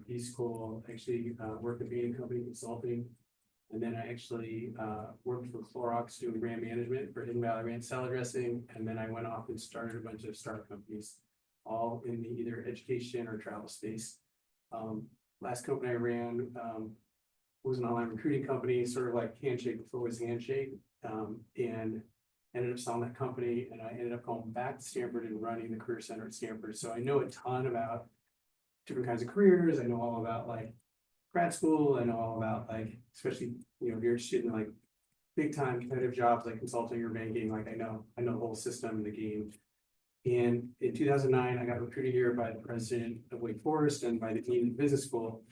B school, actually worked at Bain Company Consulting. And then I actually worked for Clorox doing brand management for Hidden Valley Ranch salad dressing. And then I went off and started a bunch of startup companies, all in the either education or travel space. Last company I ran was an online recruiting company, sort of like Handshake before it was Handshake, and ended up selling that company. And I ended up going back to Stanford and running the career center at Stanford. So I know a ton about different kinds of careers. I know all about like grad school. I know all about like, especially, you know, if you're interested in like big time competitive jobs like consulting or banking, like I know the whole system and the game. And in 2009, I got recruited here by the president of Wake Forest and by the dean of the business school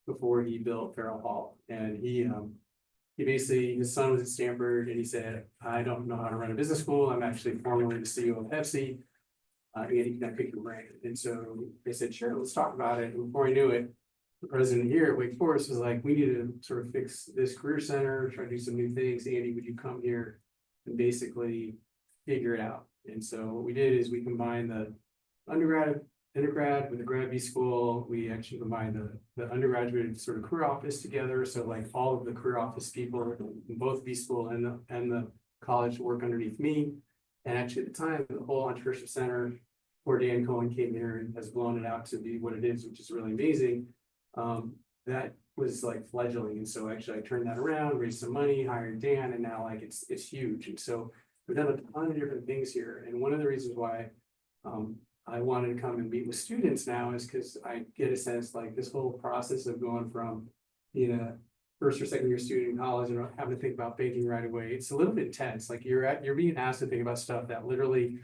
before he built Farrell Hall. And he basically, his son was at Stanford and he said, I don't know how to run a business school. I'm actually formerly the CEO of Pepsi. And he can pick your brain. And so they said, sure, let's talk about it. And before I knew it, the president here at Wake Forest was like, we need to sort of fix this career center, try to do some new things. Andy, would you come here and basically figure it out? And so what we did is we combined the undergrad with the grad B school. We actually combined the undergraduate sort of career office together. So like all of the career office people in both B school and the college work underneath me. And actually at the time, the whole entrepreneurship center, before Dan Cohen came here and has blown it out to be what it is, which is really amazing. That was like fledgling. And so actually I turned that around, raised some money, hired Dan, and now like it's huge. And so we've done a ton of different things here. And one of the reasons why I wanted to come and meet with students now is because I get a sense like this whole process of going from being a first or second year student in college and having to think about banking right away. It's a little bit tense. Like you're being asked to think about stuff that literally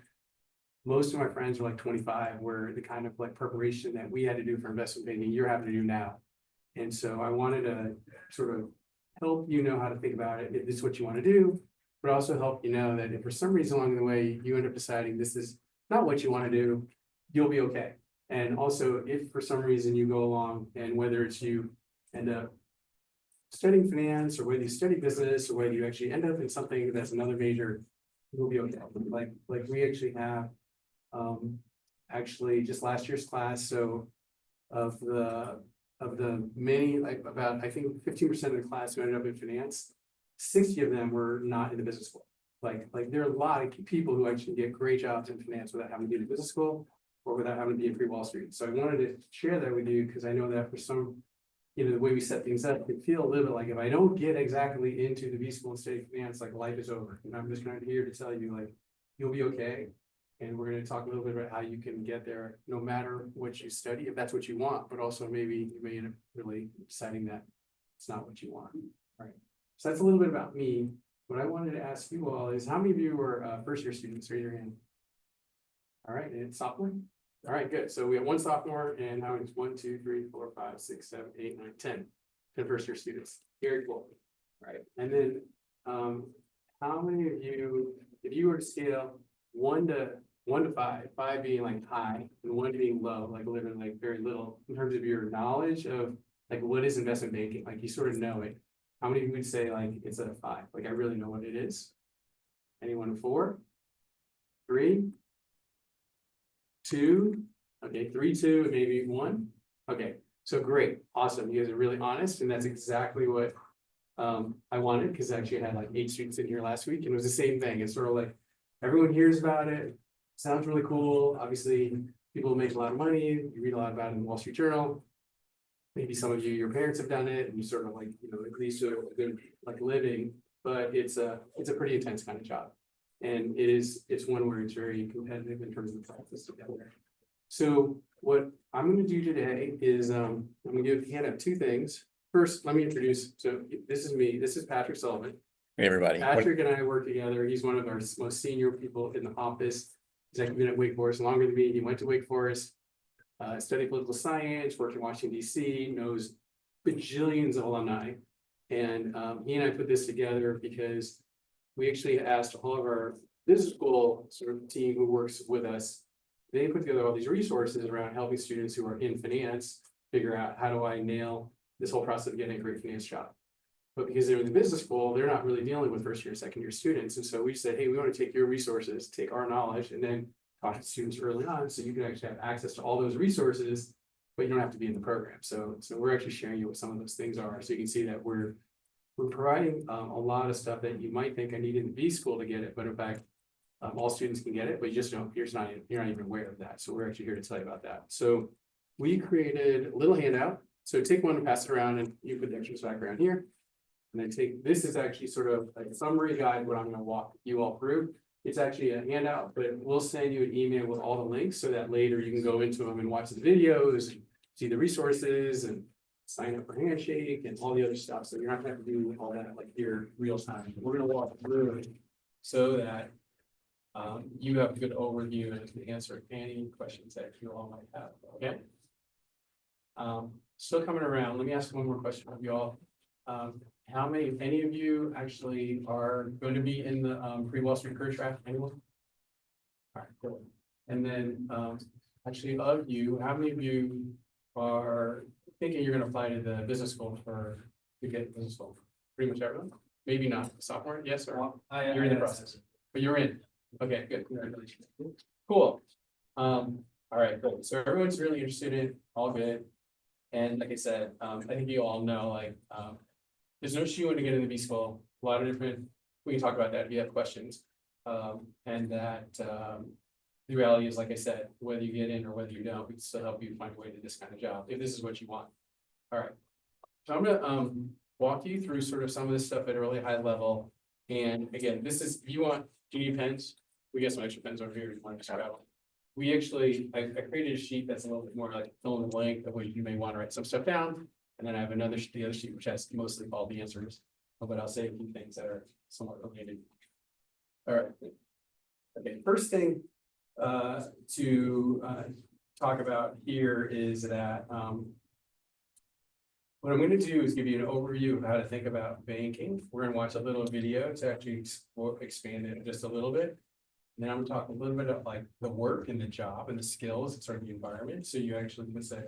most of my friends are like 25, where the kind of like preparation that we had to do for investment banking, you're having to do now. And so I wanted to sort of help you know how to think about it. If this is what you want to do, but also help you know that if for some reason along the way you end up deciding this is not what you want to do, you'll be okay. And also if for some reason you go along and whether it's you end up studying finance or whether you study business or whether you actually end up in something that's another major, you'll be okay. Like we actually have actually just last year's class. So of the many, like about, I think 15% of the class who ended up in finance, 60 of them were not in the business school. Like there are a lot of people who actually get great jobs in finance without having to be in business school or without having to be in pre-Wall Street. So I wanted to share that with you because I know that for some, you know, the way we set things up, it feel a little bit like if I don't get exactly into the B school and study finance, like life is over. And I'm just kind of here to tell you, like, you'll be okay. And we're going to talk a little bit about how you can get there, no matter what you study, if that's what you want, but also maybe you may end up really deciding that it's not what you want. All right. So that's a little bit about me. What I wanted to ask you all is how many of you were first year students? Raise your hand. All right. And sophomore? All right, good. So we have one sophomore and how many? 1, 2, 3, 4, 5, 6, 7, 8, 9, 10. 10 first year students. Very cool. All right. And then how many of you, if you were to scale 1 to 5, 5 being like high and 1 being low, like literally like very little in terms of your knowledge of like what is investment banking? Like you sort of know it. How many of you would say like it's a 5? Like I really know what it is. Anyone? 4, 3, 2, okay, 3, 2, and maybe 1. Okay, so great, awesome. You guys are really honest, and that's exactly what I wanted, because actually I had like 8 students in here last week, and it was the same thing. It's sort of like everyone hears about it, sounds really cool. Obviously, people make a lot of money. You read a lot about it in the Wall Street Journal. Maybe some of you, your parents have done it, and you sort of like, you know, at least they're like living, but it's a pretty intense kind of job. And it's one where it's very competitive in terms of the practice together. So what I'm going to do today is I'm going to hand out 2 things. First, let me introduce. So this is me. This is Patrick Sullivan. Hey, everybody. Patrick and I work together. He's one of our most senior people in the office. He's actually been at Wake Forest longer than me. He went to Wake Forest, studied political science, worked in Washington, D.C., knows bajillions of alumni. And he and I put this together because we actually asked all of our business school sort of team who works with us. They put together all these resources around helping students who are in finance figure out how do I nail this whole process of getting a great finance job. But because they're in the business school, they're not really dealing with first year, second year students. And so we said, hey, we want to take your resources, take our knowledge, and then talk to students early on so you can actually have access to all those resources but you don't have to be in the program. So we're actually sharing you what some of those things are. So you can see that we're providing a lot of stuff that you might think I need in the B school to get it, but in fact, all students can get it, but you just don't, you're not even aware of that. So we're actually here to tell you about that. So we created a little handout. So take one and pass it around, and you put the extras back around here. And then this is actually sort of like a summary guide, what I'm going to walk you all through. It's actually a handout, but we'll send you an email with all the links so that later you can go into them and watch the videos, see the resources, and sign up for Handshake and all the other stuff. So you're not going to have to do all that like here real time. We're going to walk through it so that you have a good overview and can answer any questions that you all might have. Okay. Still coming around. Let me ask one more question of you all. How many, if any of you actually are going to be in the pre-Wall Street career track? Anyone? All right, cool. And then actually of you, how many of you are thinking you're going to apply to the business school to get business school? Pretty much everyone? Maybe not. Sophomore? Yes, or you're in the process. But you're in. Okay, good. Congratulations. Cool. All right, cool. So everyone's really interested in it, all good. And like I said, I think you all know, like, there's no shoe in to get into B school. A lot of different, we can talk about that if you have questions. And that the reality is, like I said, whether you get in or whether you don't, we can still help you find a way to this kind of job, if this is what you want. All right. So I'm gonna walk you through sort of some of this stuff at a really high level. And again, this is, if you want, do you need pens? We got some extra pens over here if you want to start out. We actually, I created a sheet that's a little bit more like fill in the blank of what you may want to write some stuff down. And then I have the other sheet, which has mostly all the answers, but I'll say a few things that are somewhat related. All right. Okay, first thing to talk about here is that what I'm going to do is give you an overview of how to think about banking. We're going to watch a little video to actually expand it just a little bit. And then I'm going to talk a little bit about like the work and the job and the skills and sort of the environment. So you actually can say,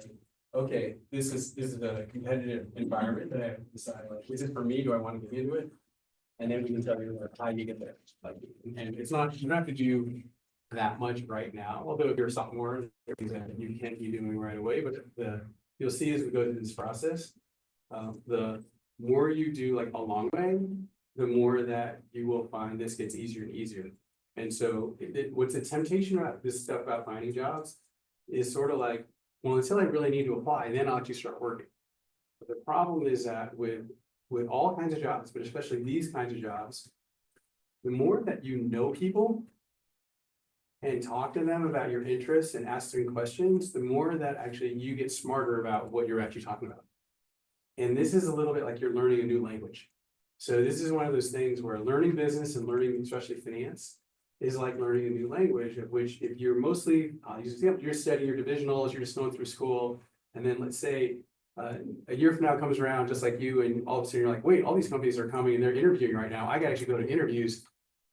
okay, this is a competitive environment that I have to decide, like, is it for me? Do I want to get into it? And then we can tell you how you get there. Like, and it's not, you don't have to do that much right now, although if you're a sophomore, you can't be doing right away, but you'll see as we go through this process, the more you do like a long way, the more that you will find this gets easier and easier. And so what's a temptation about this stuff about finding jobs is sort of like, well, until I really need to apply, then I'll actually start working. But the problem is that with all kinds of jobs, but especially these kinds of jobs, the more that you know people and talk to them about your interests and ask them questions, the more that actually you get smarter about what you're actually talking about. And this is a little bit like you're learning a new language. So this is one of those things where learning business and learning especially finance is like learning a new language, of which if you're mostly, you're studying your divisionals, you're just going through school, and then let's say a year from now comes around just like you, and all of a sudden you're like, wait, all these companies are coming and they're interviewing right now. I gotta actually go to interviews.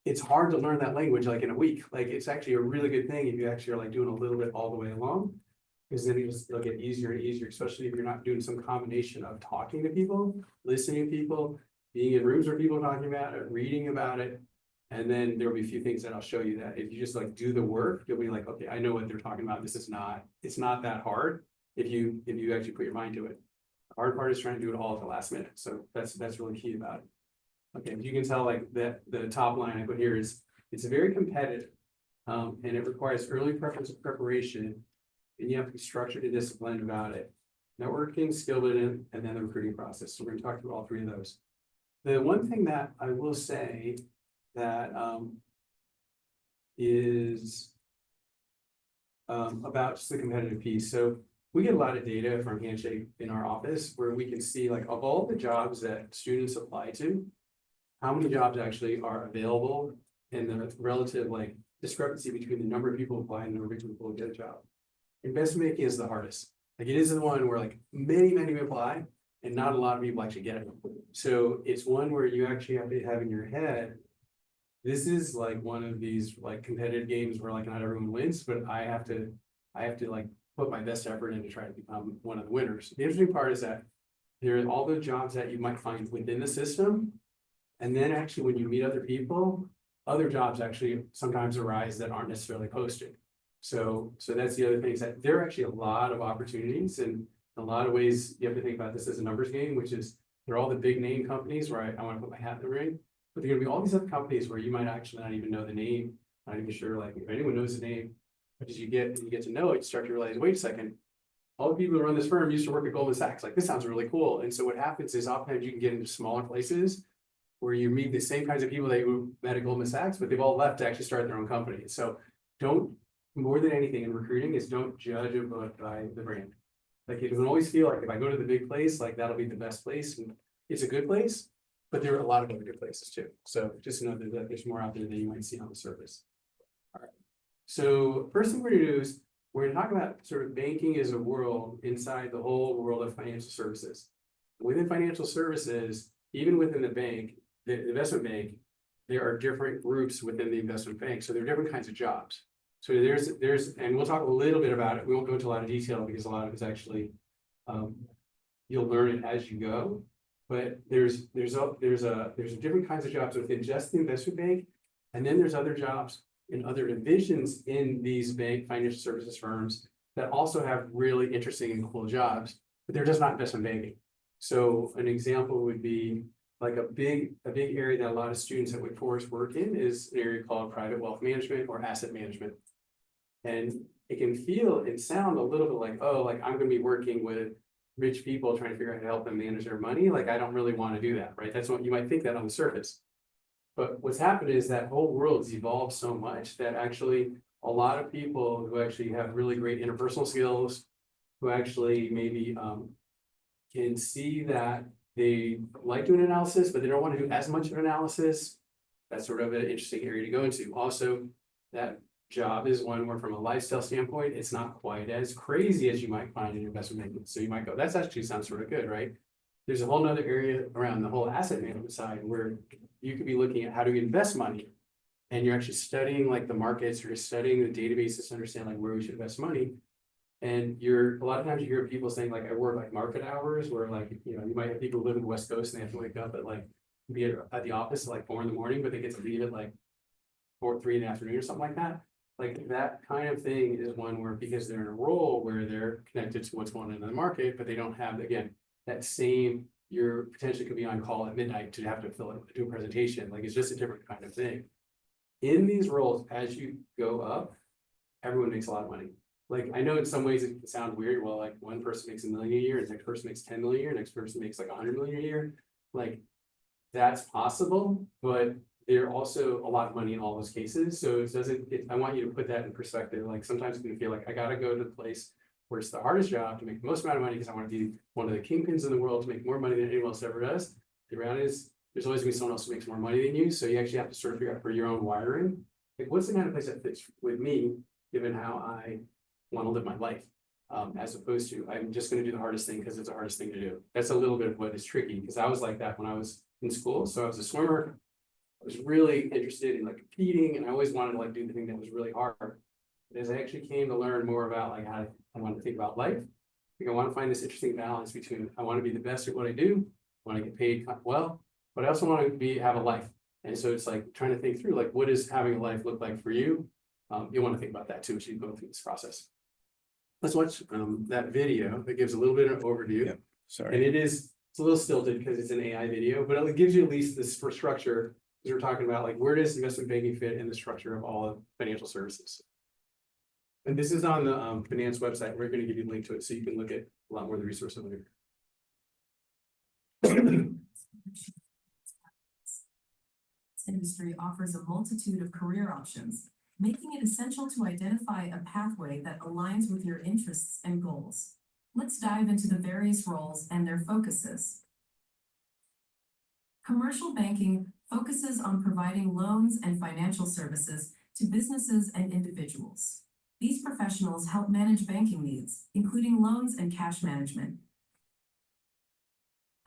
It's hard to learn that language like in a week. Like it's actually a really good thing if you actually are like doing a little bit all the way along, because then it'll get easier and easier, especially if you're not doing some combination of talking to people, listening to people, being in rooms where people are talking about it, reading about it. And then there'll be a few things that I'll show you that if you just like do the work, you'll be like, okay, I know what they're talking about. This is not, it's not that hard if you actually put your mind to it. The hard part is trying to do it all at the last minute. So that's really key about it. Okay, you can tell like that the top line I put here is it's very competitive, and it requires early preparation, and you have to be structured and disciplined about it. Networking, skill building, and then the recruiting process. So we're going to talk through all three of those. The one thing that I will say that is about just the competitive piece. So we get a lot of data from Handshake in our office where we can see like of all the jobs that students apply to, how many jobs actually are available and the relative like discrepancy between the number of people applying and the number of people who get a job. Investment banking is the hardest. Like it is the one where like many apply and not a lot of people actually get it. So it's one where you actually have to have in your head, this is like one of these like competitive games where like not everyone wins, but I have to like put my best effort in to try to become one of the winners. The interesting part is that there are all the jobs that you might find within the system. And then actually when you meet other people, other jobs actually sometimes arise that aren't necessarily posted. So that's the other thing, is that there are actually a lot of opportunities, and a lot of ways you have to think about this as a numbers game, which is they're all the big name companies where I want to put my hat in the ring, but there are gonna be all these other companies where you might actually not even know the name, not even sure like if anyone knows the name. But as you get to know it, you start to realize, wait a second, all the people who run this firm used to work at Goldman Sachs. Like, this sounds really cool. And so what happens is oftentimes you can get into smaller places where you meet the same kinds of people that you met at Goldman Sachs, but they've all left to actually start their own company. So don't, more than anything in recruiting, is don't judge a book by the brand. Like, you can always feel like if I go to the big place, like that'll be the best place. And it's a good place, but there are a lot of other good places too. So just know that there's more out there than you might see on the surface. All right. So first thing we're gonna do is we're gonna talk about sort of banking as a world inside the whole world of financial services. Within financial services, even within the bank, the investment bank, there are different groups within the investment bank. So there are different kinds of jobs. So there's, and we'll talk a little bit about it. We won't go into a lot of detail because a lot of it's actually, you'll learn it as you go. But there's different kinds of jobs within just the investment bank, and then there's other jobs in other divisions in these bank financial services firms that also have really interesting and cool jobs, but they're just not investment banking. So an example would be like a big area that a lot of students at Wake Forest work in is an area called private wealth management or asset management. And it can feel and sound a little bit like, oh, like I'm going to be working with rich people trying to figure out how to help them manage their money. Like, I don't really want to do that, right? That's what you might think that on the surface. But what's happened is that whole world's evolved so much that actually a lot of people who actually have really great interpersonal skills, who actually maybe can see that they like doing analysis, but they don't want to do as much of analysis. That's sort of an interesting area to go into. Also, that job is one where from a lifestyle standpoint, it's not quite as crazy as you might find in investment banking. So you might go, that's actually sounds sort of good, right? There's a whole nother area around the whole asset management side where you could be looking at how to invest money, and you're actually studying like the markets, you're studying the databases to understand like where we should invest money. And a lot of times you hear people saying like, I work like market hours, where like, you know, you might have people who live in the West Coast and they have to wake up at like, be at the office at like 4 a.m, but they get to leave at like 3 in the afternoon or something like that. Like that kind of thing is one where, because they're in a role where they're connected to what's going on in the market, but they don't have, again, that same, you're potentially could be on call at midnight to have to do a presentation. Like, it's just a different kind of thing. In these roles, as you go up, everyone makes a lot of money. Like, I know in some ways it can sound weird. Well, like one person makes $1 million a year, and the next person makes 10 million a year, next person makes like 100 million a year. Like, that's possible, but there are also a lot of money in all those cases. So it doesn't, I want you to put that in perspective. Like, sometimes you can feel like I got to go to the place where it's the hardest job to make the most amount of money because I want to be one of the kingpins in the world to make more money than anyone else ever does. The reality is there's always gonna be someone else who makes more money than you. So you actually have to sort of figure out for your own wiring, like what's the kind of place that fits with me, given how I want to live my life, as opposed to I'm just going to do the hardest thing because it's the hardest thing to do. That's a little bit of what is tricky, because I was like that when I was in school. So I was a swimmer. I was really interested in like competing, and I always wanted to like do the thing that was really hard. But as I actually came to learn more about like how I want to think about life, I want to find this interesting balance between I want to be the best at what I do, I want to get paid well, but I also want to have a life. And so it's like trying to think through like, what does having a life look like for you? You want to think about that too as you go through this process. Let's watch that video that gives a little bit of an overview. Yep. Sorry. And it's a little stilted because it's an AI video, but it gives you at least this structure, because we're talking about like, where does investment banking fit in the structure of all of financial services? And this is on the finance website. We're going to give you a link to it so you can look at a lot more of the resources over here. This industry offers a multitude of career options, making it essential to identify a pathway that aligns with your interests and goals. Let's dive into the various roles and their focuses. Commercial banking focuses on providing loans and financial services to businesses and individuals. These professionals help manage banking needs, including loans and cash management.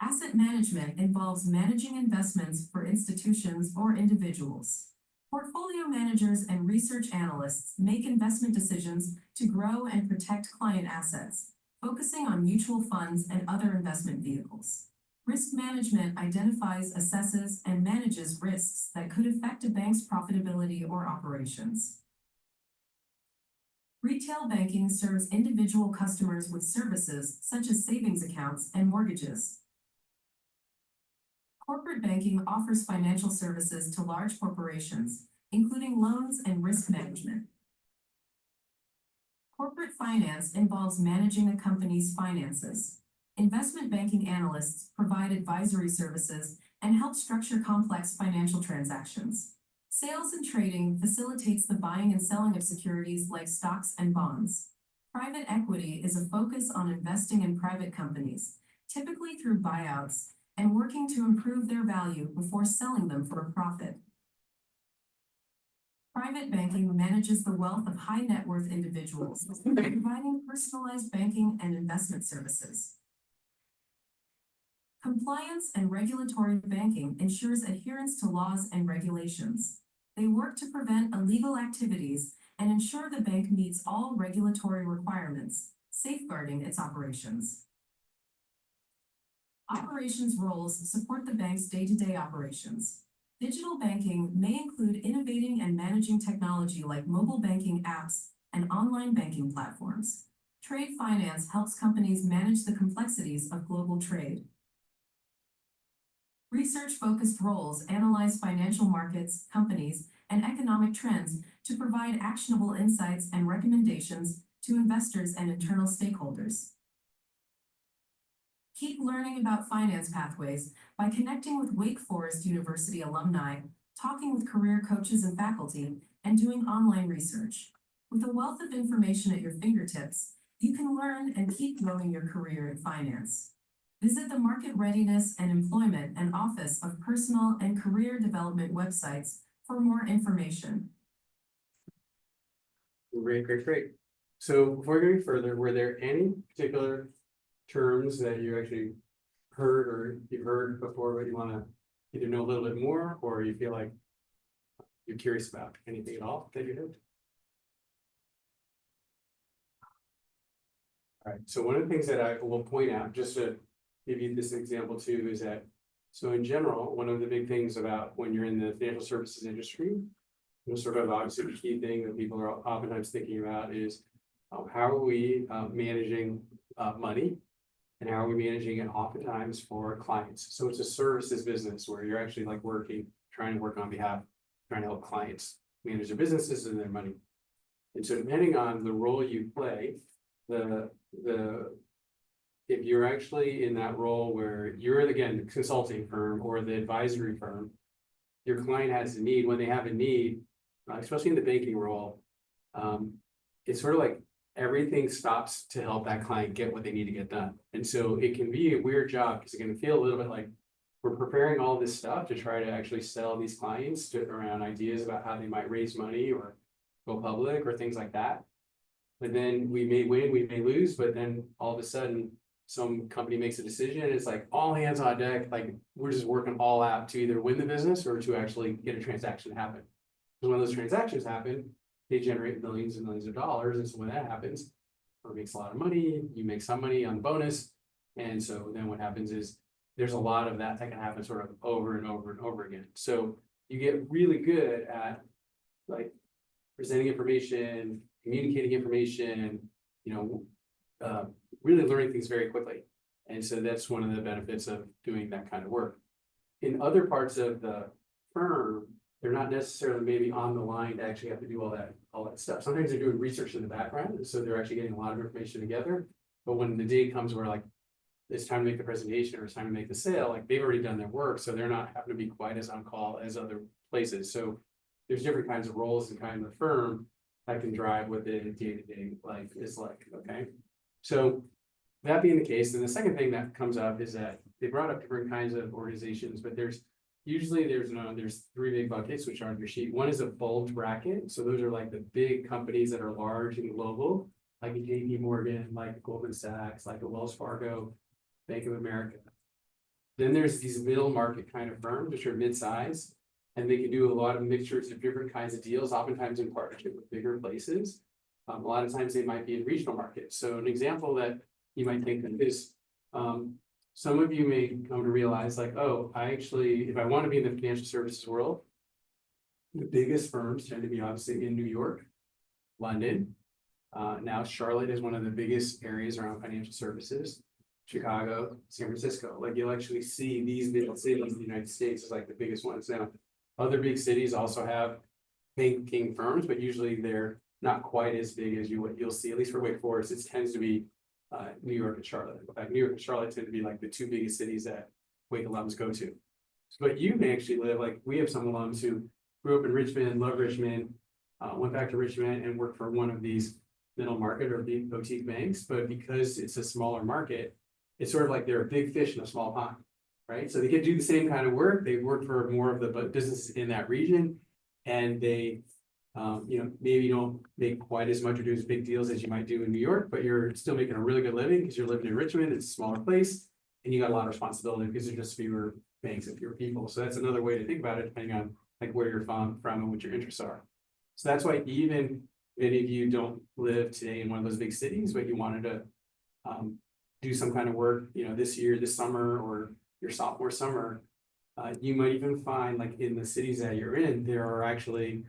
Asset management involves managing investments for institutions or individuals. Portfolio managers and research analysts make investment decisions to grow and protect client assets, focusing on mutual funds and other investment vehicles. Risk management identifies, assesses, and manages risks that could affect a bank's profitability or operations. Retail banking serves individual customers with services such as savings accounts and mortgages. Corporate banking offers financial services to large corporations, including loans and risk management. Corporate finance involves managing a company's finances. Investment banking analysts provide advisory services and help structure complex financial transactions. Sales and trading facilitates the buying and selling of securities like stocks and bonds. Private equity is a focus on investing in private companies, typically through buyouts, and working to improve their value before selling them for a profit. Private banking manages the wealth of high net worth individuals, providing personalized banking and investment services. Compliance and regulatory banking ensures adherence to laws and regulations. They work to prevent illegal activities and ensure the bank meets all regulatory requirements, safeguarding its operations. Operations roles support the bank's day-to-day operations. Digital banking may include innovating and managing technology like mobile banking apps and online banking platforms. Trade finance helps companies manage the complexities of global trade. Research-focused roles analyze financial markets, companies, and economic trends to provide actionable insights and recommendations to investors and internal stakeholders. Keep learning about finance pathways by connecting with Wake Forest University alumni, talking with career coaches and faculty, and doing online research. With a wealth of information at your fingertips, you can learn and keep growing your career in finance. Visit the Market Readiness and Employment and Office of Personal and Career Development websites for more information. Great. So before going further, were there any particular terms that you actually heard or you've heard before, but you want to either know a little bit more, or you feel like you're curious about anything at all that you heard? All right, so one of the things that I will point out, just to give you this example too, is that, so in general, one of the big things about when you're in the financial services industry, sort of obviously the key thing that people are oftentimes thinking about is how are we managing money, and how are we managing it oftentimes for clients. So it's a services business where you're actually like trying to work on behalf, trying to help clients manage their businesses and their money. And so depending on the role you play, if you're actually in that role where you're, again, the consulting firm or the advisory firm, your client has a need. When they have a need, especially in the banking role, it's sort of like everything stops to help that client get what they need to get done. And so it can be a weird job because it can feel a little bit like we're preparing all this stuff to try to actually sell these clients around ideas about how they might raise money or go public or things like that. But then we may win, we may lose, but then all of a sudden some company makes a decision and it's like all hands on deck, like we're just working all out to either win the business or to actually get a transaction to happen. Because when those transactions happen, they generate millions and millions of dollars. And so when that happens, it makes a lot of money, you make some money on the bonus. And so then what happens is there's a lot of that can happen sort of over and over and over again. So you get really good at like presenting information, communicating information, really learning things very quickly. And so that's one of the benefits of doing that kind of work. In other parts of the firm, they're not necessarily maybe on the line to actually have to do all that stuff. Sometimes they're doing research in the background, so they're actually getting a lot of information together. But when the day comes where like it's time to make the presentation or it's time to make the sale, like they've already done their work, so they're not having to be quite as on call as other places. So there's different kinds of roles and kind of the firm that can drive what the day-to-day life is like. Okay, so that being the case, then the second thing that comes up is that they brought up different kinds of organizations, but there's three big buckets which are on your sheet. One is a bulge bracket. So those are like the big companies that are large and global, like a JP Morgan, like a Goldman Sachs, like a Wells Fargo, Bank of America. Then there's these middle market kind of firms, which are mid-size, and they can do a lot of mixtures of different kinds of deals, oftentimes in partnership with bigger places. A lot of times they might be in regional markets. So an example that you might think of is, some of you may come to realize like, oh, if I want to be in the financial services world, the biggest firms tend to be obviously in New York, London, Now Charlotte is one of the biggest areas around financial services. Chicago, San Francisco, like you'll actually see these big cities in the United States is like the biggest ones. Now, other big cities also have banking firms, but usually they're not quite as big as what you'll see, at least for Wake Forest. It tends to be New York and Charlotte. In fact, New York and Charlotte tend to be like the two biggest cities that Wake alums go to. But you may actually live, like we have some alums who grew up in Richmond, love Richmond, went back to Richmond and worked for one of these middle market or big boutique banks, but because it's a smaller market, it's sort of like they're a big fish in a small pond, right? So they can do the same kind of work. They work for more of the businesses in that region, and they, maybe don't make quite as much or do as big deals as you might do in New York, but you're still making a really good living because you're living in Richmond. It's a smaller place, and you got a lot of responsibility because there's just fewer banks and fewer people. So that's another way to think about it, depending on like where you're from and what your interests are. So that's why even many of you don't live today in one of those big cities, but you wanted to do some kind of work, this summer or your sophomore summer, you might even find like in the cities that you're in, there are actually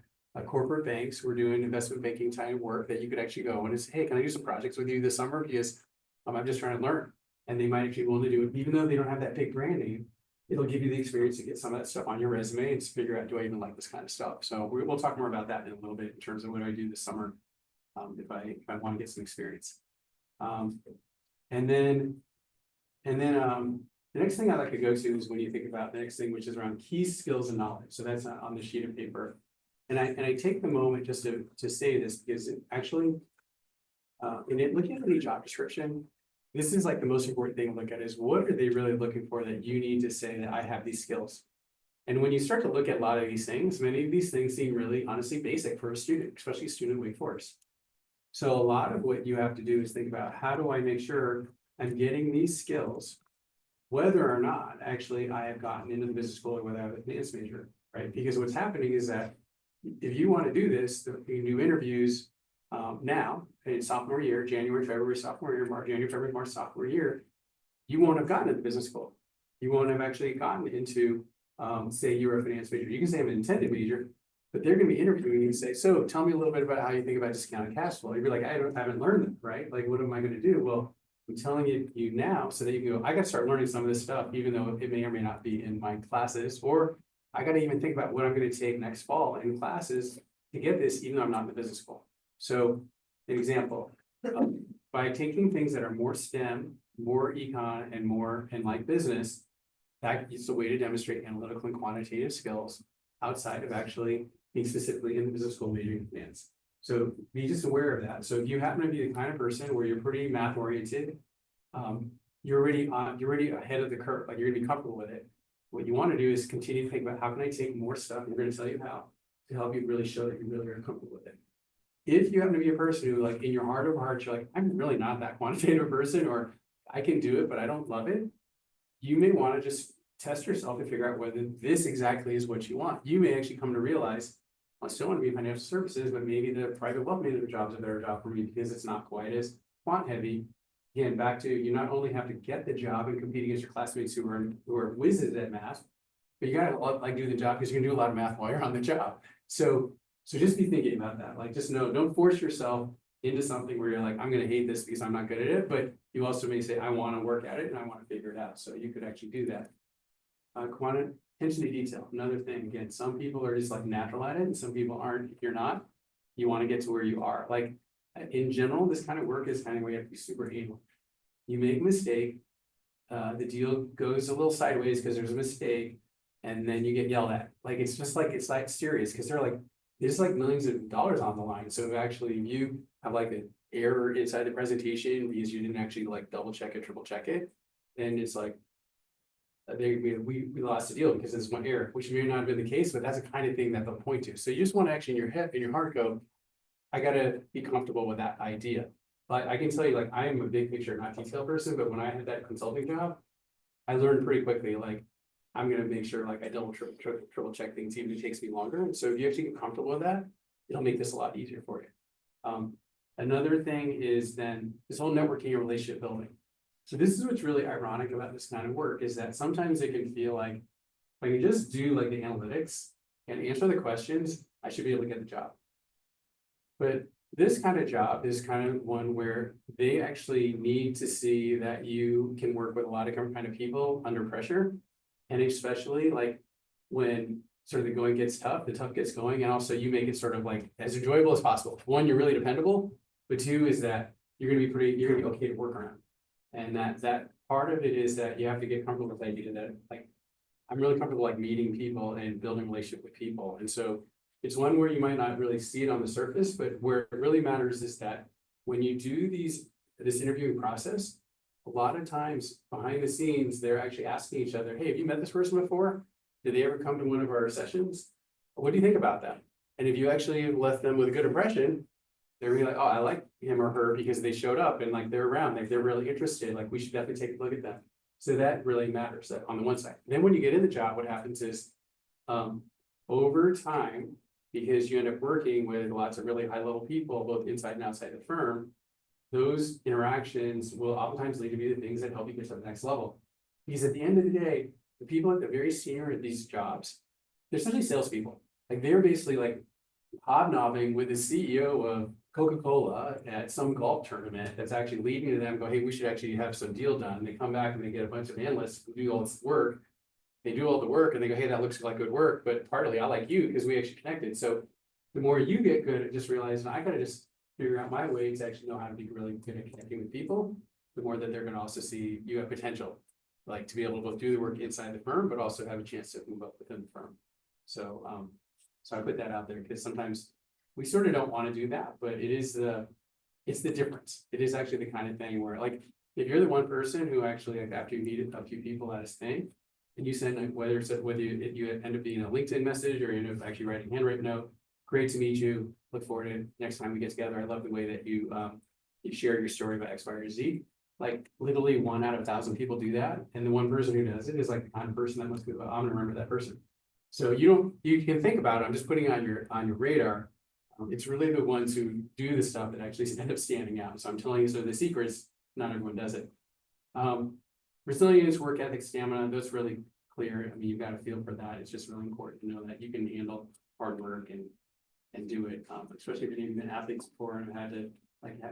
corporate banks who are doing investment banking type of work that you could actually go and say, hey, can I do some projects with you this summer? Because I'm just trying to learn. And they might actually be willing to do it, even though they don't have that big brand name. It'll give you the experience to get some of that stuff on your resume and to figure out, do I even like this kind of stuff? So we'll talk more about that in a little bit in terms of what I do this summer, if I want to get some experience. And then the next thing I like to go to is when you think about the next thing, which is around key skills and knowledge. So that's on the sheet of paper. And I take the moment just to say this because it actually, looking at any job description, this is like the most important thing to look at is what are they really looking for that you need to say that I have these skills. And when you start to look at a lot of these things, many of these things seem really honestly basic for a student, especially a student at Wake Forest. So a lot of what you have to do is think about how do I make sure I'm getting these skills, whether or not actually I have gotten into the business school or whether I have a finance major, right? Because what's happening is that if you want to do this, you do interviews now in sophomore year, January, February, sophomore year, March, January, February, March, sophomore year, you won't have gotten into business school. You won't have actually gotten into, say you're a finance major. You can say I'm an intended major, but they're going to be interviewing you and say, so tell me a little bit about how you think about discounted cash flow. You'd be like, I haven't learned them, right? Like, what am I going to do? Well, I'm telling you now so that you can go, I got to start learning some of this stuff, even though it may or may not be in my classes, or I got to even think about what I'm going to take next fall in classes to get this, even though I'm not in the business school. So an example, by taking things that are more STEM, more econ, and like business, that is a way to demonstrate analytical and quantitative skills outside of actually being specifically in the business school majoring in finance. So be just aware of that. So if you happen to be the kind of person where you're pretty math oriented, you're already ahead of the curve, like you're gonna be comfortable with it. What you want to do is continue to think about how can I take more stuff, and we're going to tell you how to help you really show that you really are comfortable with it. If you happen to be a person who, like, in your heart of hearts, you're like, I'm really not that quantitative person, or I can do it, but I don't love it, you may want to just test yourself to figure out whether this exactly is what you want. You may actually come to realize, I still want to be in financial services, but maybe the private wealth management job is a better job for me because it's not quite as quant heavy. Again, back to, you not only have to get the job and compete against your classmates who are whizzes at math, but you gotta like do the job because you can do a lot of math while you're on the job. So just be thinking about that. Like, just know, don't force yourself into something where you're like, I'm gonna hate this because I'm not good at it, but you also may say, I want to work at it and I want to figure it out. So you could actually do that. Attention to detail, another thing. Again, some people are just like natural at it and some people aren't. If you're not, you want to get to where you are. Like, in general, this kind of work is kind of where you have to be super anal. You make a mistake, the deal goes a little sideways because there's a mistake, and then you get yelled at. Like, it's like serious because there's like millions of dollars on the line. So actually, if you have like an error inside the presentation because you didn't actually like double check it, triple check it, then it's like we lost the deal because this one error, which may not have been the case, but that's the kind of thing that they'll point to. So you just want to actually in your heart go, I gotta be comfortable with that idea. But I can tell you, like, I am a big picture, not detail person, but when I had that consulting job, I learned pretty quickly, like, I'm gonna make sure like I double triple check things, even if it takes me longer. And so if you actually get comfortable with that, it'll make this a lot easier for you. Another thing is then this whole networking and relationship building. So this is what's really ironic about this kind of work is that sometimes it can feel like, if I can just do like the analytics and answer the questions, I should be able to get the job. But This kind of job is kind of one where they actually need to see that you can work with a lot of different kind of people under pressure. And especially like when sort of the going gets tough, the tough gets going, and also you make it sort of like as enjoyable as possible. One, you're really dependable, but two is that you're gonna be okay to work around. And that part of it is that you have to get comfortable with the idea that like, I'm really comfortable like meeting people and building relationship with people. And so it's one where you might not really see it on the surface, but where it really matters is that when you do this interviewing process, a lot of times behind the scenes, they're actually asking each other, hey, have you met this person before? Did they ever come to one of our sessions? What do you think about them? And if you actually left them with a good impression, they're really like, oh, I like him or her because they showed up and like they're around, like they're really interested, like we should definitely take a look at them. So that really matters that on the one side. Then when you get in the job, what happens is over time, because you end up working with lots of really high level people, both inside and outside the firm, those interactions will oftentimes lead to be the things that help you get to the next level. Because at the end of the day, the people at the very senior of these jobs, they're essentially salespeople. Like they're basically like hobnobbing with the CEO of Coca-Cola at some golf tournament that's actually leading to them go, hey, we should actually have some deal done. They come back and they get a bunch of analysts who do all this work. They do all the work and they go, hey, that looks like good work, but partly I like you because we actually connected. So the more you get good at just realizing I gotta just figure out my way to actually know how to be really good at connecting with people, the more that they're gonna also see you have potential, like to be able to both do the work inside the firm, but also have a chance to move up within the firm. So, so I put that out there because sometimes we sort of don't want to do that, but it's the difference. It is actually the kind of thing where like, if you're the one person who actually, like after you meet a few people at a thing, and you send like, whether you end up being a LinkedIn message or you end up actually writing a handwritten note, great to meet you. Look forward to next time we get together. I love the way that you share your story about X, Y, or Z. Like literally 1 out of 1,000 people do that. And the one person who does it is like the kind of person that must be, I'm gonna remember that person. So you can think about it. I'm just putting it on your radar. It's really the ones who do the stuff that actually end up standing out. So I'm telling you, so the secrets, not everyone does it. Resilience, work ethic, stamina, those really clear. I mean, you've got to feel for that. It's just really important to know that you can handle hard work and do it, especially if you've been athletes before and had to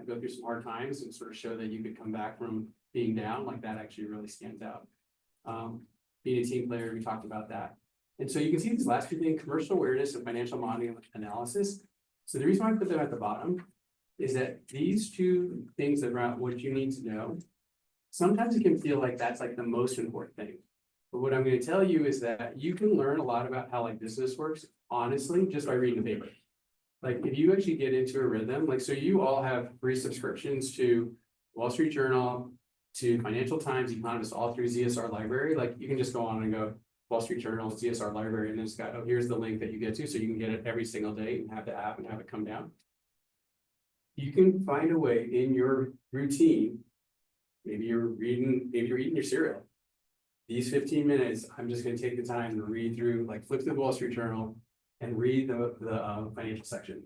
go through some hard times and sort of show that you could come back from being down. Like that actually really stands out. Being a team player, we talked about that. And so you can see these last two things, commercial awareness and financial modeling analysis. So the reason why I put them at the bottom is that these two things about what you need to know, sometimes it can feel like that's like the most important thing. But what I'm going to tell you is that you can learn a lot about how like business works, honestly, just by reading the paper. Like if you actually get into a rhythm, like so you all have free subscriptions to Wall Street Journal, to Financial Times, Economist, all through ZSR Library. Like you can just go on and go Wall Street Journal, ZSR Library, and then it's got, oh, here's the link that you get to, so you can get it every single day and have the app and have it come down. You can find a way in your routine. Maybe you're eating your cereal. These 15 minutes, I'm just going to take the time to read through, like flip through the Wall Street Journal and read the financial section.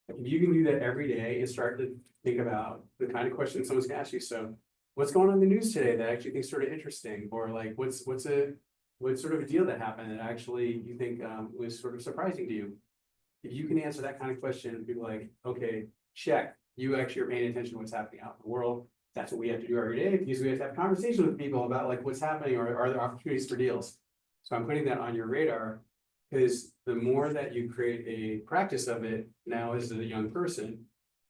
If you can do that every day and start to think about the kind of questions someone's going to ask you. So what's going on in the news today that actually think sort of interesting? Or like, what's sort of a deal that happened that actually you think was sort of surprising to you? If you can answer that kind of question, people like, okay, check. You actually are paying attention to what's happening out in the world. That's what we have to do every day because we have to have conversations with people about like what's happening or are there opportunities for deals. So I'm putting that on your radar because the more that you create a practice of it now as a young person,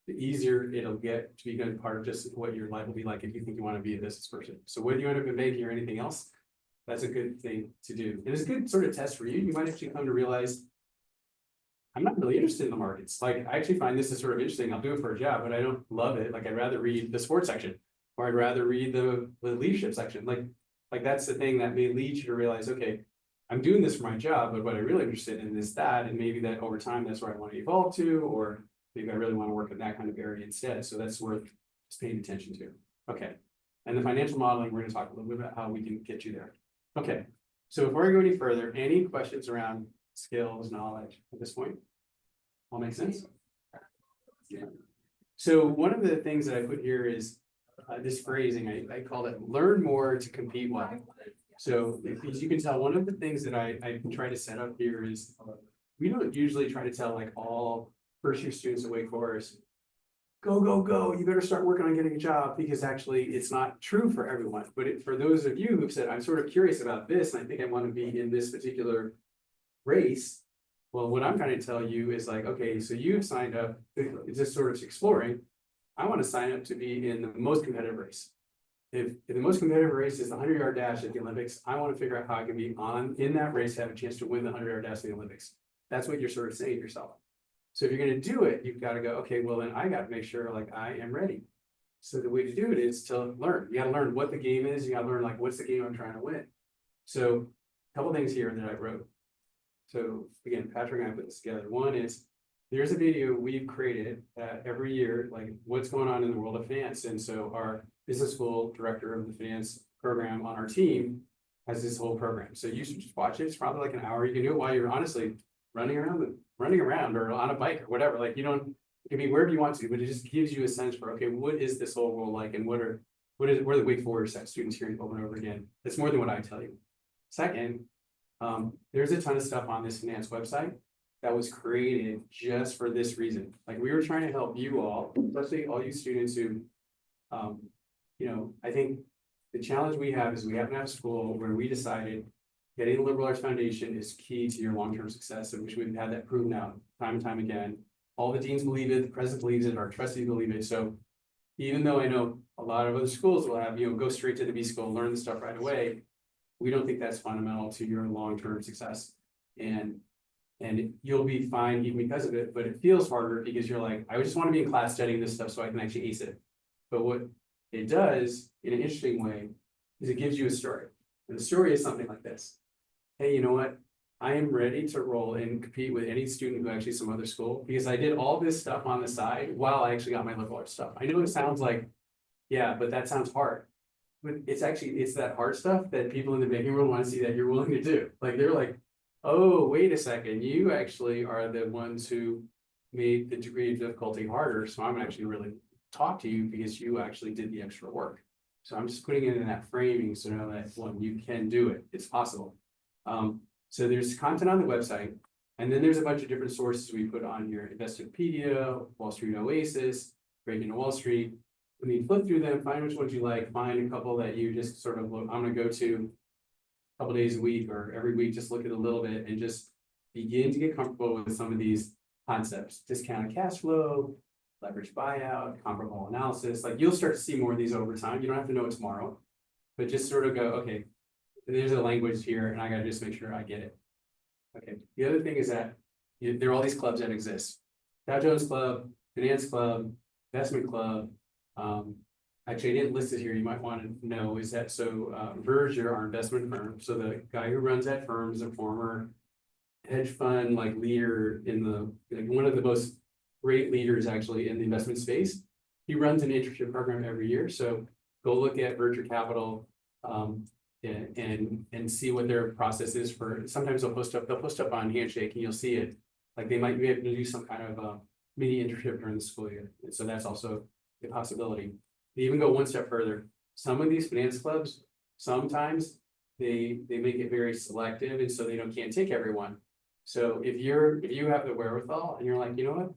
the easier it'll get to become part of just what your life will be like if you think you want to be a business person. So whether you end up in banking or anything else, that's a good thing to do. And it's a good sort of test for you. You might actually come to realize I'm not really interested in the markets. Like I actually find this is sort of interesting. I'll do it for a job, but I don't love it. Like I'd rather read the sports section or I'd rather read the leadership section. Like that's the thing that may lead you to realize, okay, I'm doing this for my job, but what I'm really interested in is that, and maybe that over time, that's where I want to evolve to, or maybe I really want to work in that kind of area instead. So that's worth just paying attention to. Okay. And the financial modeling, we're going to talk a little bit about how we can get you there. Okay. So before I go any further, any questions around skills, knowledge at this point? All make sense? Yeah. So one of the things that I put here is this phrasing, I call it learn more to compete well. So as you can tell, one of the things that I try to set up here is we don't usually try to tell like all first year students at Wake Forest, go, go, go, you better start working on getting a job, because actually it's not true for everyone. But for those of you who've said, I'm sort of curious about this, and I think I want to be in this particular race. Well, what I'm trying to tell you is like, okay, so you've signed up, just sort of exploring. I want to sign up to be in the most competitive race. If the most competitive race is the 100-yard dash at the Olympics, I want to figure out how I can be in that race, have a chance to win the 100-yard dash at the Olympics. That's what you're sort of saying to yourself. So if you're going to do it, you've got to go, okay, well then I got to make sure like I am ready. So the way to do it is to learn. You got to learn what the game is. You got to learn like, what's the game I'm trying to win. So a couple things here that I wrote. So again, Patrick and I put this together. One is, there's a video we've created every year, like what's going on in the world of finance. And so our business school director of the finance program on our team has this whole program. So you should just watch it. It's probably like an hour. You can do it while you're honestly running around or on a bike or whatever. Like you don't, it can be wherever you want to, but it just gives you a sense for, okay, what is this whole world like? And what are the Wake Forest students hearing over and over again? It's more than what I tell you. Second, there's a ton of stuff on this finance website that was created just for this reason. Like we were trying to help you all, especially all you students who, I think the challenge we have is we happen to have a school where we decided getting the liberal arts foundation is key to your long-term success, and which we've had that proven out time and time again. All the deans believe it, the president believes it, our trustees believe it. So even though I know a lot of other schools will have, go straight to the B school, learn the stuff right away, we don't think that's fundamental to your long-term success. And you'll be fine even because of it, but it feels harder because you're like, I just want to be in class studying this stuff so I can actually ace it. But what it does in an interesting way is it gives you a story. And the story is something like this. Hey, you know what? I am ready to roll and compete with any student who actually some other school, because I did all this stuff on the side while I actually got my liberal arts stuff. I know it sounds like, yeah, but that sounds hard. But it's that hard stuff that people in the banking world want to see that you're willing to do. Like they're like, oh, wait a second, you actually are the ones who made the degree of difficulty harder. So I'm actually really talk to you because you actually did the extra work. So I'm just putting it in that framing so know that one, you can do it. It's possible. So there's content on the website, and then there's a bunch of different sources we put on here: Investopedia, Wall Street Oasis, Breaking to Wall Street. When you flip through them, find which ones you like, find a couple that you just sort of look, I'm going to go to a couple days a week or every week, just look at a little bit and just begin to get comfortable with some of these concepts: discounted cash flow, leverage buyout, comparable analysis. Like you'll start to see more of these over time. You don't have to know it tomorrow, but just sort of go, okay, there's a language here and I got to just make sure I get it. Okay. The other thing is that there are all these clubs that exist: Dow Jones Club, Finance Club, Investment Club. Actually, I didn't list it here. You might want to know is that Verger, our investment firm. So the guy who runs that firm is a former hedge fund leader in the one of the most great leaders actually in the investment space. He runs an internship program every year. So go look at Verger Capital and see what their process is for. Sometimes they'll post up on Handshake and you'll see it. Like they might be able to do some kind of mini internship during the school year. And so that's also a possibility. They even go one step further. Some of these finance clubs, sometimes they make it very selective, and so they can't take everyone. So if you have the wherewithal and you're like, you know what,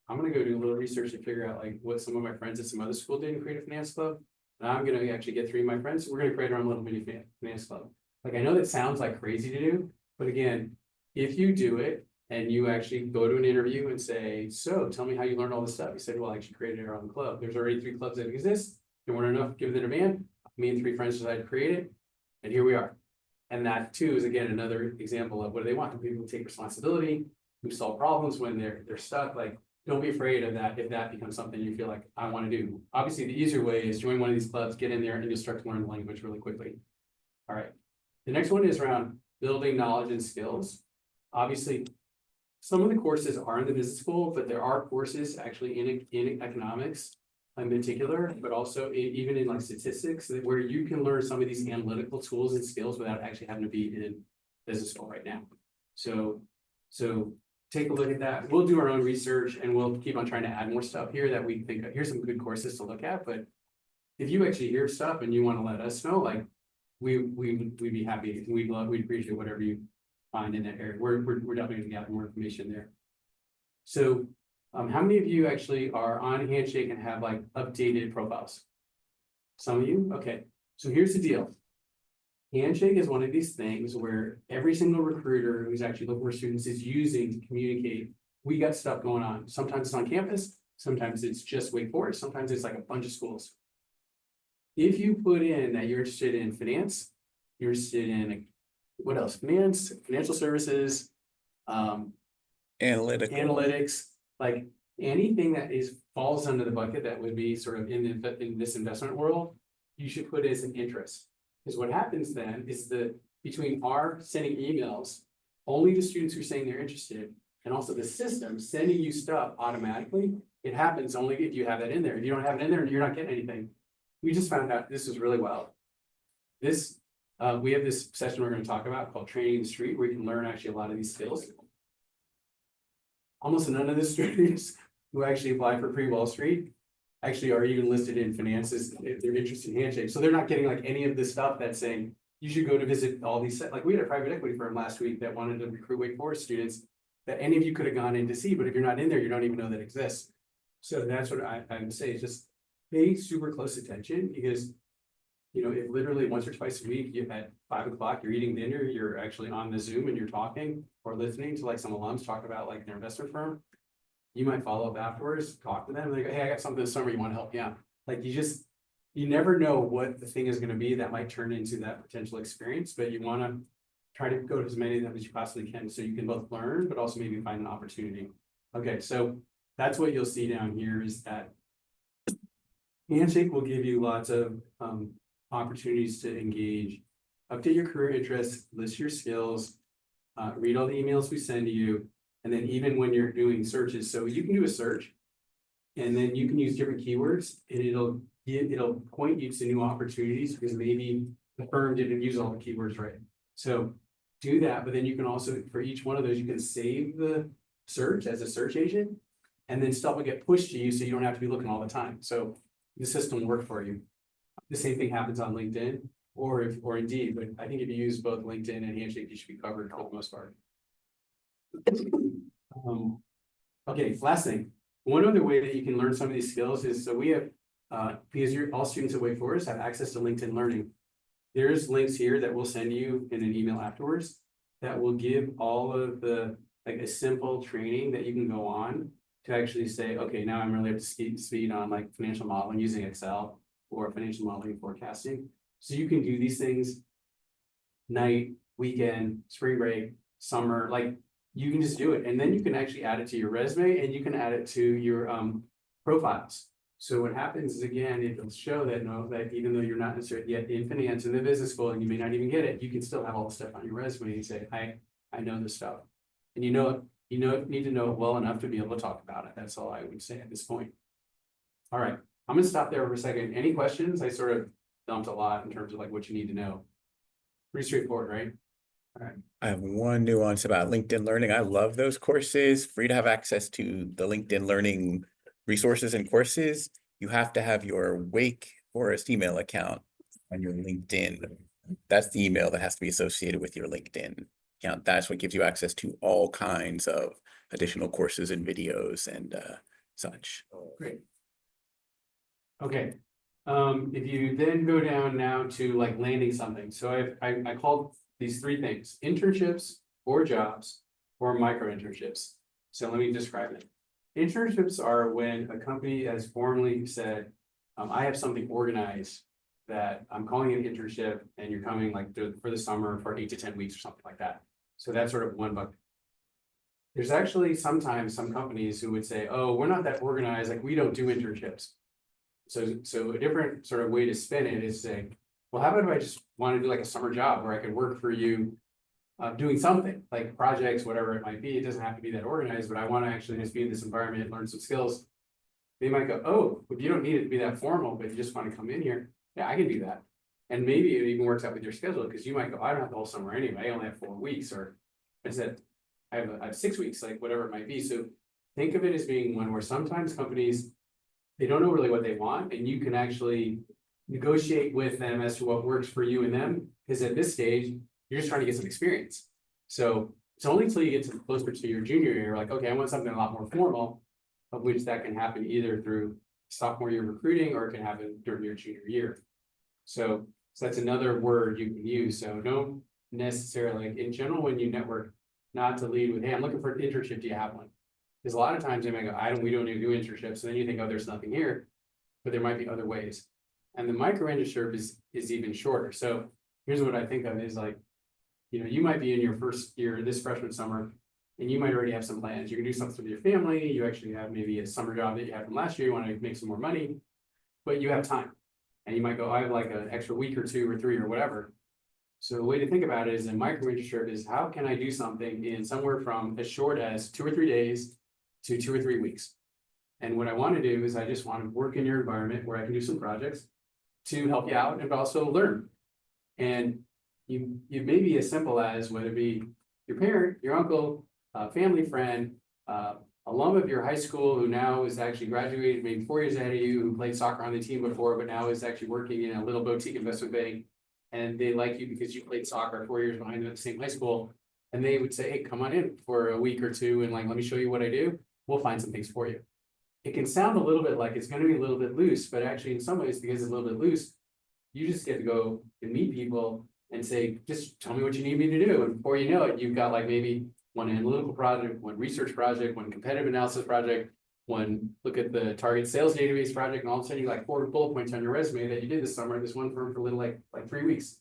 I'm gonna go do a little research and figure out what some of my friends at some other school did and create a finance club. And I'm gonna actually get 3 of my friends. So we're gonna create our own little mini finance club. I know that sounds like crazy to do, but again, if you do it and you actually go to an interview and say, so tell me how you learned all this stuff. You said, well, I actually created our own club. There's already 3 clubs that exist. There weren't enough given the demand. Me and 3 friends decided to create it. And here we are. And that too is again another example of what do they want? People who take responsibility, who solve problems when they're stuck. Don't be afraid of that if that becomes something you feel like I want to do. Obviously, the easier way is join one of these clubs, get in there, and you'll start to learn the language really quickly. All right. The next one is around building knowledge and skills. Obviously, some of the courses are in the business school, but there are courses actually in economics in particular, but also even in statistics where you can learn some of these analytical tools and skills without actually having to be in business school right now. So take a look at that. We'll do our own research and we'll keep on trying to add more stuff here that we think here's some good courses to look at. But if you actually hear stuff and you want to let us know, we'd be happy. We'd appreciate whatever you find in that area. We're definitely going to gather more information there. So How many of you actually are on Handshake and have like updated profiles? Some of you? Okay. So here's the deal. Handshake is one of these things where every single recruiter who's actually looking for students is using to communicate. We got stuff going on. Sometimes it's on campus, sometimes it's just Wake Forest, sometimes it's like a bunch of schools. If you put in that you're interested in finance, you're interested in what else? Finance, financial services, analytics, like anything that falls under the bucket that would be sort of in this investment world, you should put as an interest. Because what happens then is between our sending emails only to students who are saying they're interested, and also the system sending you stuff automatically, it happens only if you have that in there. If you don't have it in there, you're not getting anything. We just found out this is really wild. We have this session we're going to talk about called Training the Street, where you can learn actually a lot of these skills. Almost none of the students who actually apply for pre-Wall Street actually are even listed in finances if they're interested in Handshake. So they're not getting like any of this stuff that's saying you should go to visit all these, like we had a private equity firm last week that wanted to recruit Wake Forest students that any of you could have gone in to see, but if you're not in there, you don't even know that exists. So that's what I would say is just pay super close attention, because if literally once or twice a week, at 5 o'clock, you're eating dinner, you're actually on the Zoom and you're talking or listening to like some alums talk about like their investment firm, you might follow up afterwards, talk to them, like, hey, I got something this summer, you want to help me out? Like you never know what the thing is going to be that might turn into that potential experience, but you want to try to go to as many of them as you possibly can so you can both learn, but also maybe find an opportunity. Okay, so that's what you'll see down here is that Handshake will give you lots of opportunities to engage, update your career interests, list your skills, read all the emails we send to you, and then even when you're doing searches, so you can do a search, and then you can use different keywords, and it'll point you to new opportunities because maybe the firm didn't use all the keywords right. So do that, but then you can also, for each one of those, you can save the search as a search agent, and then stuff will get pushed to you so you don't have to be looking all the time. So the system will work for you. The same thing happens on LinkedIn or Indeed, but I think if you use both LinkedIn and Handshake, you should be covered for the most part. Okay, last thing. One other way that you can learn some of these skills is, so we have, because all students at Wake Forest have access to LinkedIn Learning. There's links here that we'll send you in an email afterwards that will give all of the, like a simple training that you can go on to actually say, okay, now I'm really up to speed on like financial modeling using Excel or financial modeling and forecasting. So you can do these things night, weekend, spring break, summer, like you can just do it. And then you can actually add it to your resume and you can add it to your profiles. So what happens is, again, it'll show that that even though you're not necessarily yet in finance in the business school and you may not even get it, you can still have all the stuff on your resume and say, I know this stuff. And you need to know it well enough to be able to talk about it. That's all I would say at this point. All right, I'm gonna stop there for a second. Any questions? I sort of dumped a lot in terms of like what you need to know. Pretty straightforward, right? All right. I have one nuance about LinkedIn Learning. I love those courses. For you to have access to the LinkedIn Learning resources and courses, you have to have your Wake Forest email account on your LinkedIn. That's the email that has to be associated with your LinkedIn account. That's what gives you access to all kinds of additional courses and videos and such. Great. Okay. If you then go down now to like landing something. So I called these three things: internships or jobs or micro internships. So let me describe it. Internships are when a company has formally said, I have something organized that I'm calling an internship and you're coming like for the summer for 8 to 10 weeks or something like that. So that's sort of one bucket. There's actually sometimes some companies who would say, oh, we're not that organized, like we don't do internships. So a different sort of way to spin it is saying, well, how about if I just want to do like a summer job where I could work for you doing something like projects, whatever it might be. It doesn't have to be that organized, but I want to actually just be in this environment, learn some skills. They might go, oh, if you don't need it to be that formal, but you just want to come in here, yeah, I can do that. And maybe it even works out with your schedule because you might go, I don't have the whole summer anyway, I only have 4 weeks, or I said, I have 6 weeks, like whatever it might be. So think of it as being one where sometimes companies, they don't know really what they want, and you can actually negotiate with them as to what works for you and them, because at this stage, you're just trying to get some experience. So it's only until you get closer to your junior year, like, okay, I want something a lot more formal. of which that can happen either through sophomore year recruiting or it can happen during your junior year. So that's another word you can use. So don't necessarily, like in general, when you network, not to lead with, hey, I'm looking for an internship, do you have one? Because a lot of times they might go, we don't need to do internships. And then you think, oh, there's nothing here, but there might be other ways. And the micro internship is even shorter. So here's what I think of is like, you might be in your first year this freshman summer, and you might already have some plans. You can do something with your family. You actually have maybe a summer job that you had from last year. You want to make some more money, but you have time. And you might go, I have like an extra week or 2 or 3 or whatever. So the way to think about it is a micro internship is how can I do something in somewhere from as short as 2 or 3 days to 2 or 3 weeks. And what I want to do is I just want to work in your environment where I can do some projects to help you out and also learn. And you may be as simple as whether it be your parent, your uncle, family friend, alum of your high school who now is actually graduated maybe 4 years ahead of you, who played soccer on the team before, but now is actually working in a little boutique investment bank. And they like you because you played soccer 4 years behind them at the same high school. And they would say, hey, come on in for a week or 2 and like, let me show you what I do. We'll find some things for you. It can sound a little bit like it's going to be a little bit loose, but actually in some ways, because it's a little bit loose, you just get to go and meet people and say, just tell me what you need me to do. And before you know it, you've got like maybe one analytical project, one research project, one competitive analysis project, one look at the target sales database project, and all of a sudden you like 4 bullet points on your resume that you did this summer at this one firm for a little like 3 weeks.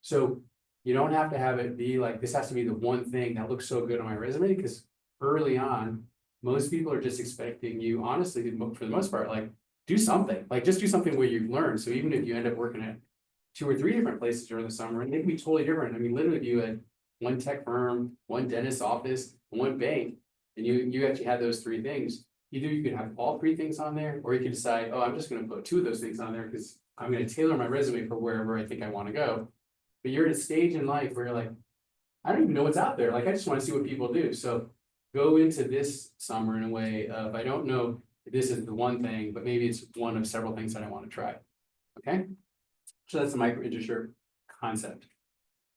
So you don't have to have it be like, this has to be the one thing that looks so good on my resume, because early on, most people are just expecting you, honestly, for the most part, like do something, like just do something where you've learned. So even if you end up working at 2 or 3 different places during the summer, and they can be totally different. I mean, literally, if you had one tech firm, one dentist office, one bank, and you actually had those 3 things, either you could have all 3 things on there, or you could decide, oh, I'm just going to put 2 of those things on there because I'm going to tailor my resume for wherever I think I want to go. But you're at a stage in life where you're like, I don't even know what's out there. Like, I just want to see what people do. So go into this summer in a way of, I don't know if this is the one thing, but maybe it's one of several things that I want to try. Okay. So that's the micro internship concept,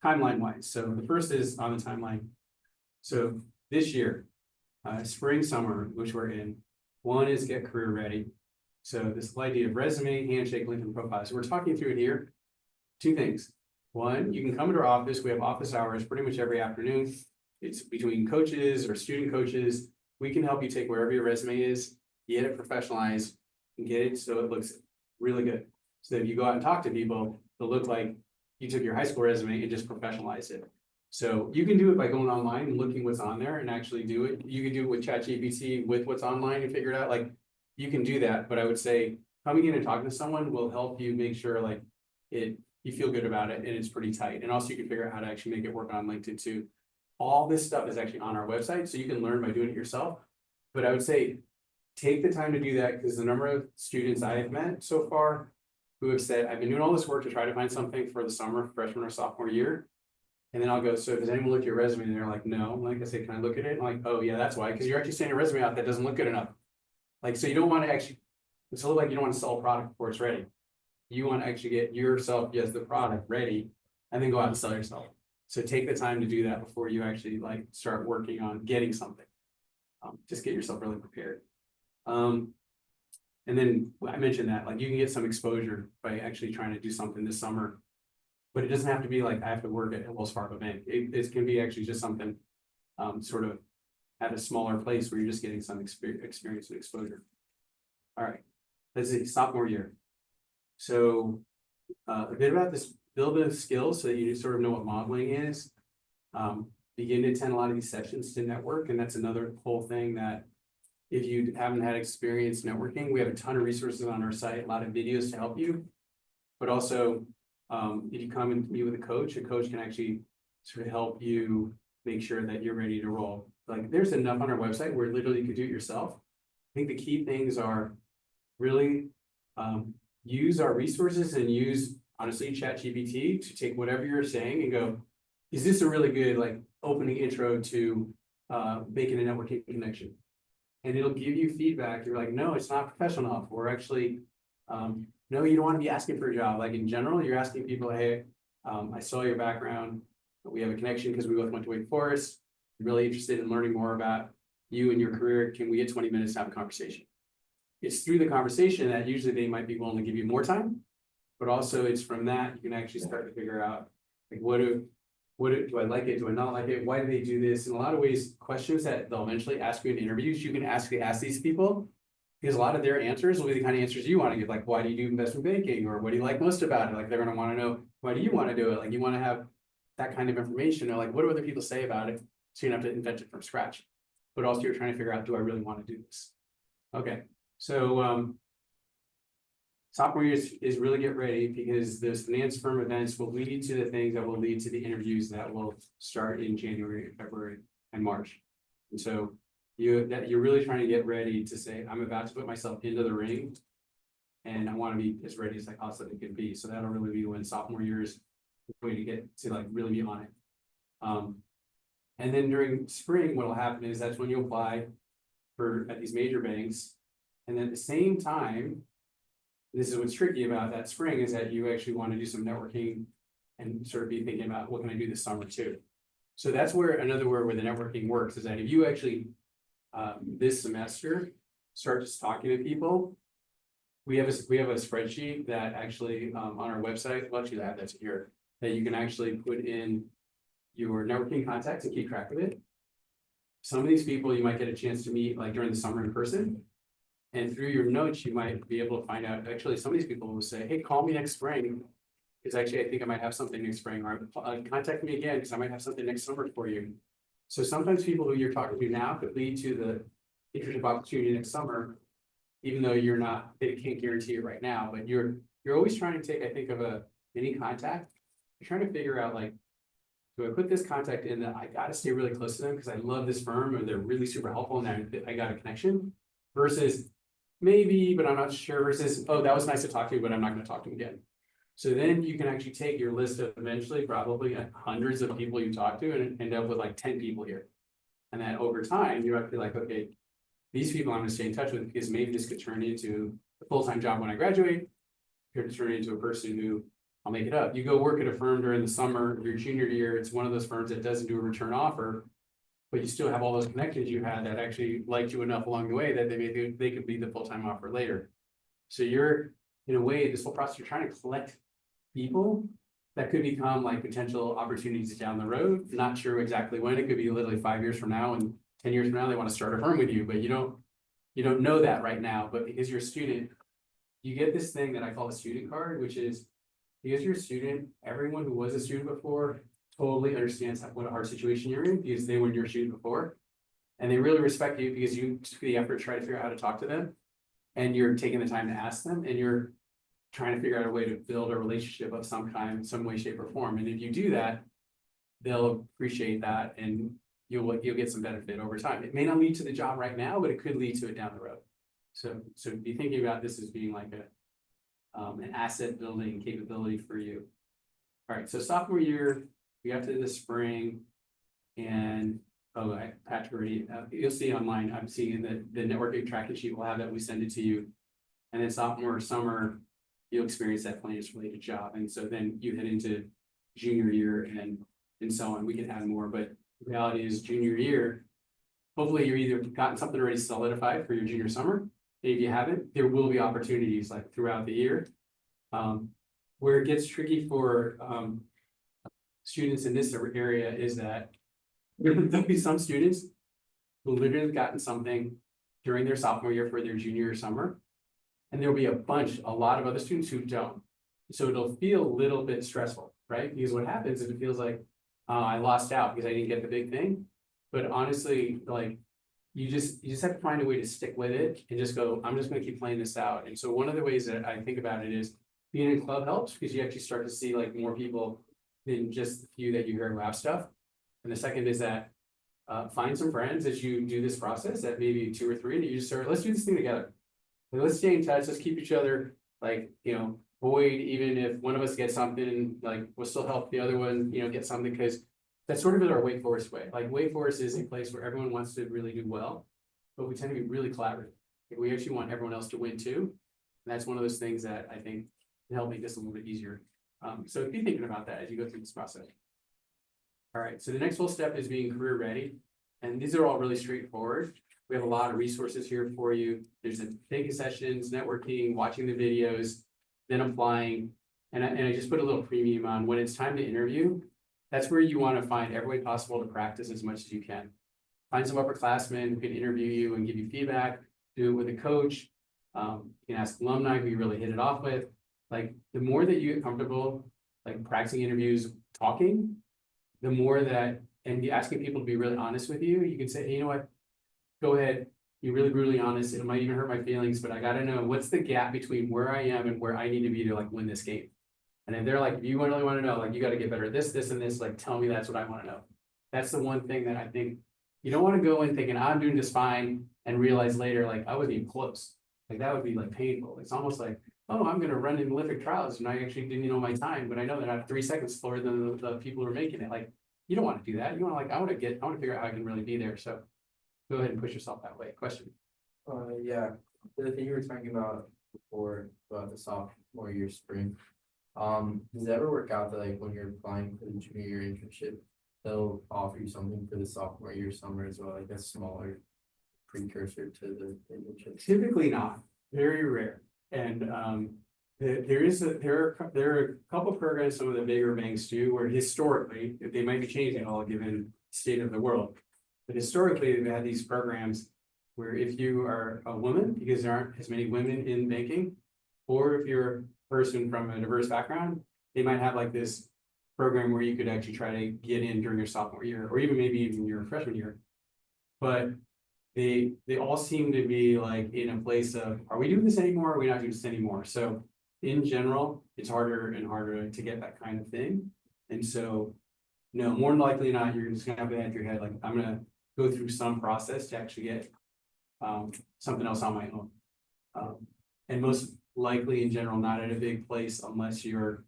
timeline wise. So the first is on the timeline. So this year, spring, summer, which we're in, one is get career ready. So this idea of resume, handshake, LinkedIn profile. So we're talking through it here. 2 things. One, you can come to our office. We have office hours pretty much every afternoon. It's between coaches or student coaches. We can help you take wherever your resume is, get it professionalized, and get it so it looks really good. So that if you go out and talk to people, it'll look like you took your high school resume and just professionalized it. So you can do it by going online and looking what's on there and actually do it. You can do it with ChatGPT with what's online and figure it out. Like you can do that, but I would say coming in and talking to someone will help you make sure like you feel good about it and it's pretty tight. And also you can figure out how to actually make it work on LinkedIn too. All this stuff is actually on our website, so you can learn by doing it yourself. But I would say take the time to do that, because the number of students I have met so far who have said, I've been doing all this work to try to find something for the summer, freshman or sophomore year. And then I'll go, so does anyone look at your resume? And they're like, no. Like I say, can I look at it? I'm like, oh yeah, that's why. Because you're actually sending a resume out that doesn't look good enough. Like, so you don't want to actually, it's a little like you don't want to sell a product before it's ready. You want to actually get yourself as the product ready and then go out and sell yourself. So take the time to do that before you actually like start working on getting something. Just get yourself really prepared. And then I mentioned that like you can get some exposure by actually trying to do something this summer, but it doesn't have to be like I have to work at Wells Fargo Bank. It can be actually just something sort of at a smaller place where you're just getting some experience and exposure. All right, let's see, sophomore year. So a bit about this, build a skill so that you sort of know what modeling is. Begin to attend a lot of these sessions to network, and that's another whole thing that if you haven't had experience networking, we have a ton of resources on our site, a lot of videos to help you. But also, if you come and meet with a coach can actually sort of help you make sure that you're ready to roll. Like there's enough on our website where literally you could do it yourself. I think the key things are really use our resources and use, honestly, ChatGPT to take whatever you're saying and go, is this a really good like opening intro to making a networking connection? And it'll give you feedback. You're like, no, it's not professional enough. Or actually, no, you don't want to be asking for a job. Like in general, you're asking people, hey, I saw your background. We have a connection because we both went to Wake Forest. I'm really interested in learning more about you and your career, can we get 20 minutes to have a conversation? It's through the conversation that usually they might be willing to give you more time, but also it's from that you can actually start to figure out, like, do I like it? Do I not like it? Why do they do this? In a lot of ways, questions that they'll eventually ask you in interviews, you can ask these people, because a lot of their answers will be the kind of answers you want to give, like, why do you do investment banking? Or what do you like most about it? Like, they're going to want to know, why do you want to do it? Like, you want to have that kind of information, or like, what do other people say about it? So you don't have to invent it from scratch. But also you're trying to figure out, do I really want to do this? Okay, so sophomore year is really get ready, because those finance firm events will lead to the things that will lead to the interviews that will start in January, February, and March. And so you're really trying to get ready to say, I'm about to put myself into the ring, and I want to be as ready as I possibly can be. So that'll really be when sophomore year is going to get to like really be on it. And then during spring, what will happen is that's when you apply at these major banks. And then at the same time, this is what's tricky about that spring, is that you actually want to do some networking and sort of be thinking about, what can I do this summer too? So that's where where the networking works, is that if you actually this semester start just talking to people, we have a spreadsheet that actually on our website, well, actually I have that here, that you can actually put in your networking contacts and keep track of it. Some of these people you might get a chance to meet like during the summer in person. And through your notes, you might be able to find out, actually, some of these people will say, hey, call me next spring, because actually I think I might have something next spring, or contact me again, because I might have something next summer for you. So sometimes people who you're talking to now could lead to the internship opportunity next summer, even though they can't guarantee it right now, but you're always trying to take, I think, of any contact. You're trying to figure out, like, do I put this contact in that I got to stay really close to them because I love this firm or they're really super helpful and I got a connection, versus maybe, but I'm not sure, versus, oh, that was nice to talk to you, but I'm not going to talk to him again. So then you can actually take your list of eventually probably hundreds of people you talk to and end up with like 10 people here. And then over time, you have to be like, okay, these people I'm going to stay in touch with, because maybe this could turn into a full-time job when I graduate. Could turn into a person who, I'll make it up. You go work at a firm during the summer of your junior year. It's one of those firms that doesn't do a return offer, but you still have all those connections you had that actually liked you enough along the way that they could be the full-time offer later. So you're, in a way, this whole process, you're trying to collect people that could become like potential opportunities down the road. Not sure exactly when. It could be literally 5 years from now, and 10 years from now they want to start a firm with you, but you don't know that right now. But because you're a student, you get this thing that I call a student card, which is, because you're a student, everyone who was a student before totally understands what a hard situation you're in, because they were your student before. And they really respect you because you took the effort to try to figure out how to talk to them. And you're taking the time to ask them, and you're trying to figure out a way to build a relationship of some kind, some way, shape, or form. And if you do that, they'll appreciate that, and you'll get some benefit over time. It may not lead to the job right now, but it could lead to it down the road. So be thinking about this as being like an asset building capability for you. All right, so sophomore year, we got to the spring, and Patrick already, you'll see online, I'm seeing the networking tracking sheet will have that, we send it to you. And then sophomore summer, you'll experience that finance related job. And so then you head into junior year and so on. We can add more, but the reality is junior year, hopefully you're either gotten something already solidified for your junior summer. And if you haven't, there will be opportunities like throughout the year. Where it gets tricky for students in this area is that there'll be some students who literally have gotten something during their sophomore year for their junior summer. And there'll be a lot of other students who don't. So it'll feel a little bit stressful, right? Because what happens is it feels like I lost out because I didn't get the big thing. But honestly, like you just have to find a way to stick with it and just go, I'm just going to keep playing this out. And so one of the ways that I think about it is being in club helps, because you actually start to see like more people than just the few that you hear who have stuff. And the second is that find some friends as you do this process, that maybe 2 or 3, that you just start, let's do this thing together. Like, let's stay in touch. Let's keep each other, like, buoyed, even if one of us gets something, like we'll still help the other one, get something, because that's sort of our Wake Forest way. Like Wake Forest is a place where everyone wants to really do well, but we tend to be really collaborative. We actually want everyone else to win too. And that's one of those things that I think can help make this a little bit easier. So be thinking about that as you go through this process. All right, so the next whole step is being career ready. And these are all really straightforward. We have a lot of resources here for you. There's taking sessions, networking, watching the videos, then applying. And I just put a little premium on when it's time to interview. That's where you want to find every way possible to practice as much as you can. Find some upperclassmen who can interview you and give you feedback. Do it with a coach. You can ask alumni who you really hit it off with. Like the more that you get comfortable, like practicing interviews, talking, the more that, and you asking people to be really honest with you, you can say, hey, you know what? Go ahead, be really brutally honest. It might even hurt my feelings, but I gotta know what's the gap between where I am and where I need to be to like win this game. And if they're like, if you really want to know, like you got to get better at this, this, and this, like tell me that's what I want to know. That's the one thing that I think you don't want to go in thinking I'm doing this fine and realize later, like I wasn't even close. Like that would be like painful. It's almost like, oh, I'm gonna run in Olympic trials and I actually didn't know my time, but I know that I have 3 seconds slower than the people who are making it. Like you don't want to do that. You want to like, I want to figure out how I can really be there. So go ahead and push yourself that way. Question. Yeah, the thing you were talking about before, about the sophomore year spring. Does it ever work out that like when you're applying for the junior year internship, they'll offer you something for the sophomore year summer as well, like a smaller precursor to the internship? Typically not, very rare. And there are a couple of programs some of the bigger banks do where historically, if they might be changing all given state of the world. But historically, they've had these programs where if you are a woman, because there aren't as many women in banking, or if you're a person from a diverse background, they might have like this program where you could actually try to get in during your sophomore year, or even maybe even your freshman year. But they all seem to be like in a place of, are we doing this anymore? Are we not doing this anymore? So in general, it's harder and harder to get that kind of thing. And so, no, more than likely not, you're just gonna have it at your head, like, I'm gonna go through some process to actually get something else on my own. And most likely in general, not at a big place unless you're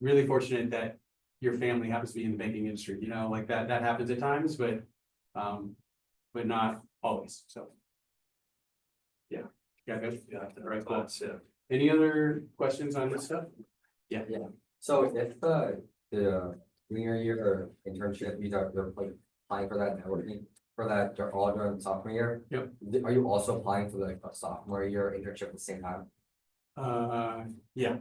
really fortunate that your family happens to be in the banking industry, you know, like that happens at times, but not always, so. Yeah, good. Yeah, All right, cool. that's it. Any other questions on this stuff? Yeah, so if the junior year internship, you're like applying for that networking, for that all during sophomore year? Yep. Are you also applying for like a sophomore year internship at the same time? Yeah,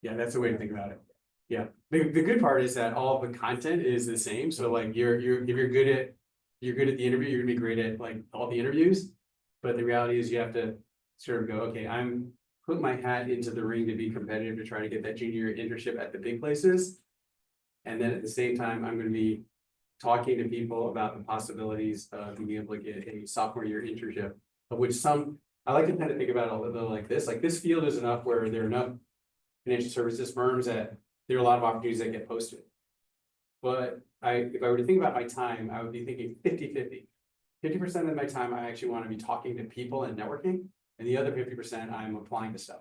that's the way to think about it. Yeah, the good part is that all the content is the same, so like if you're good at the interview, you're gonna be great at like all the interviews. But the reality is you have to sort of go, okay, I'm put my hat into the ring to be competitive to try to get that junior internship at the big places. And then at the same time, I'm gonna be talking to people about the possibilities of being able to get a sophomore year internship, of which I like to kind of think about it a little like this field is enough where there are enough financial services firms that there are a lot of opportunities that get posted. But if I were to think about my time, I would be thinking 50-50. 50% of my time, I actually want to be talking to people and networking, and the other 50% I'm applying to stuff.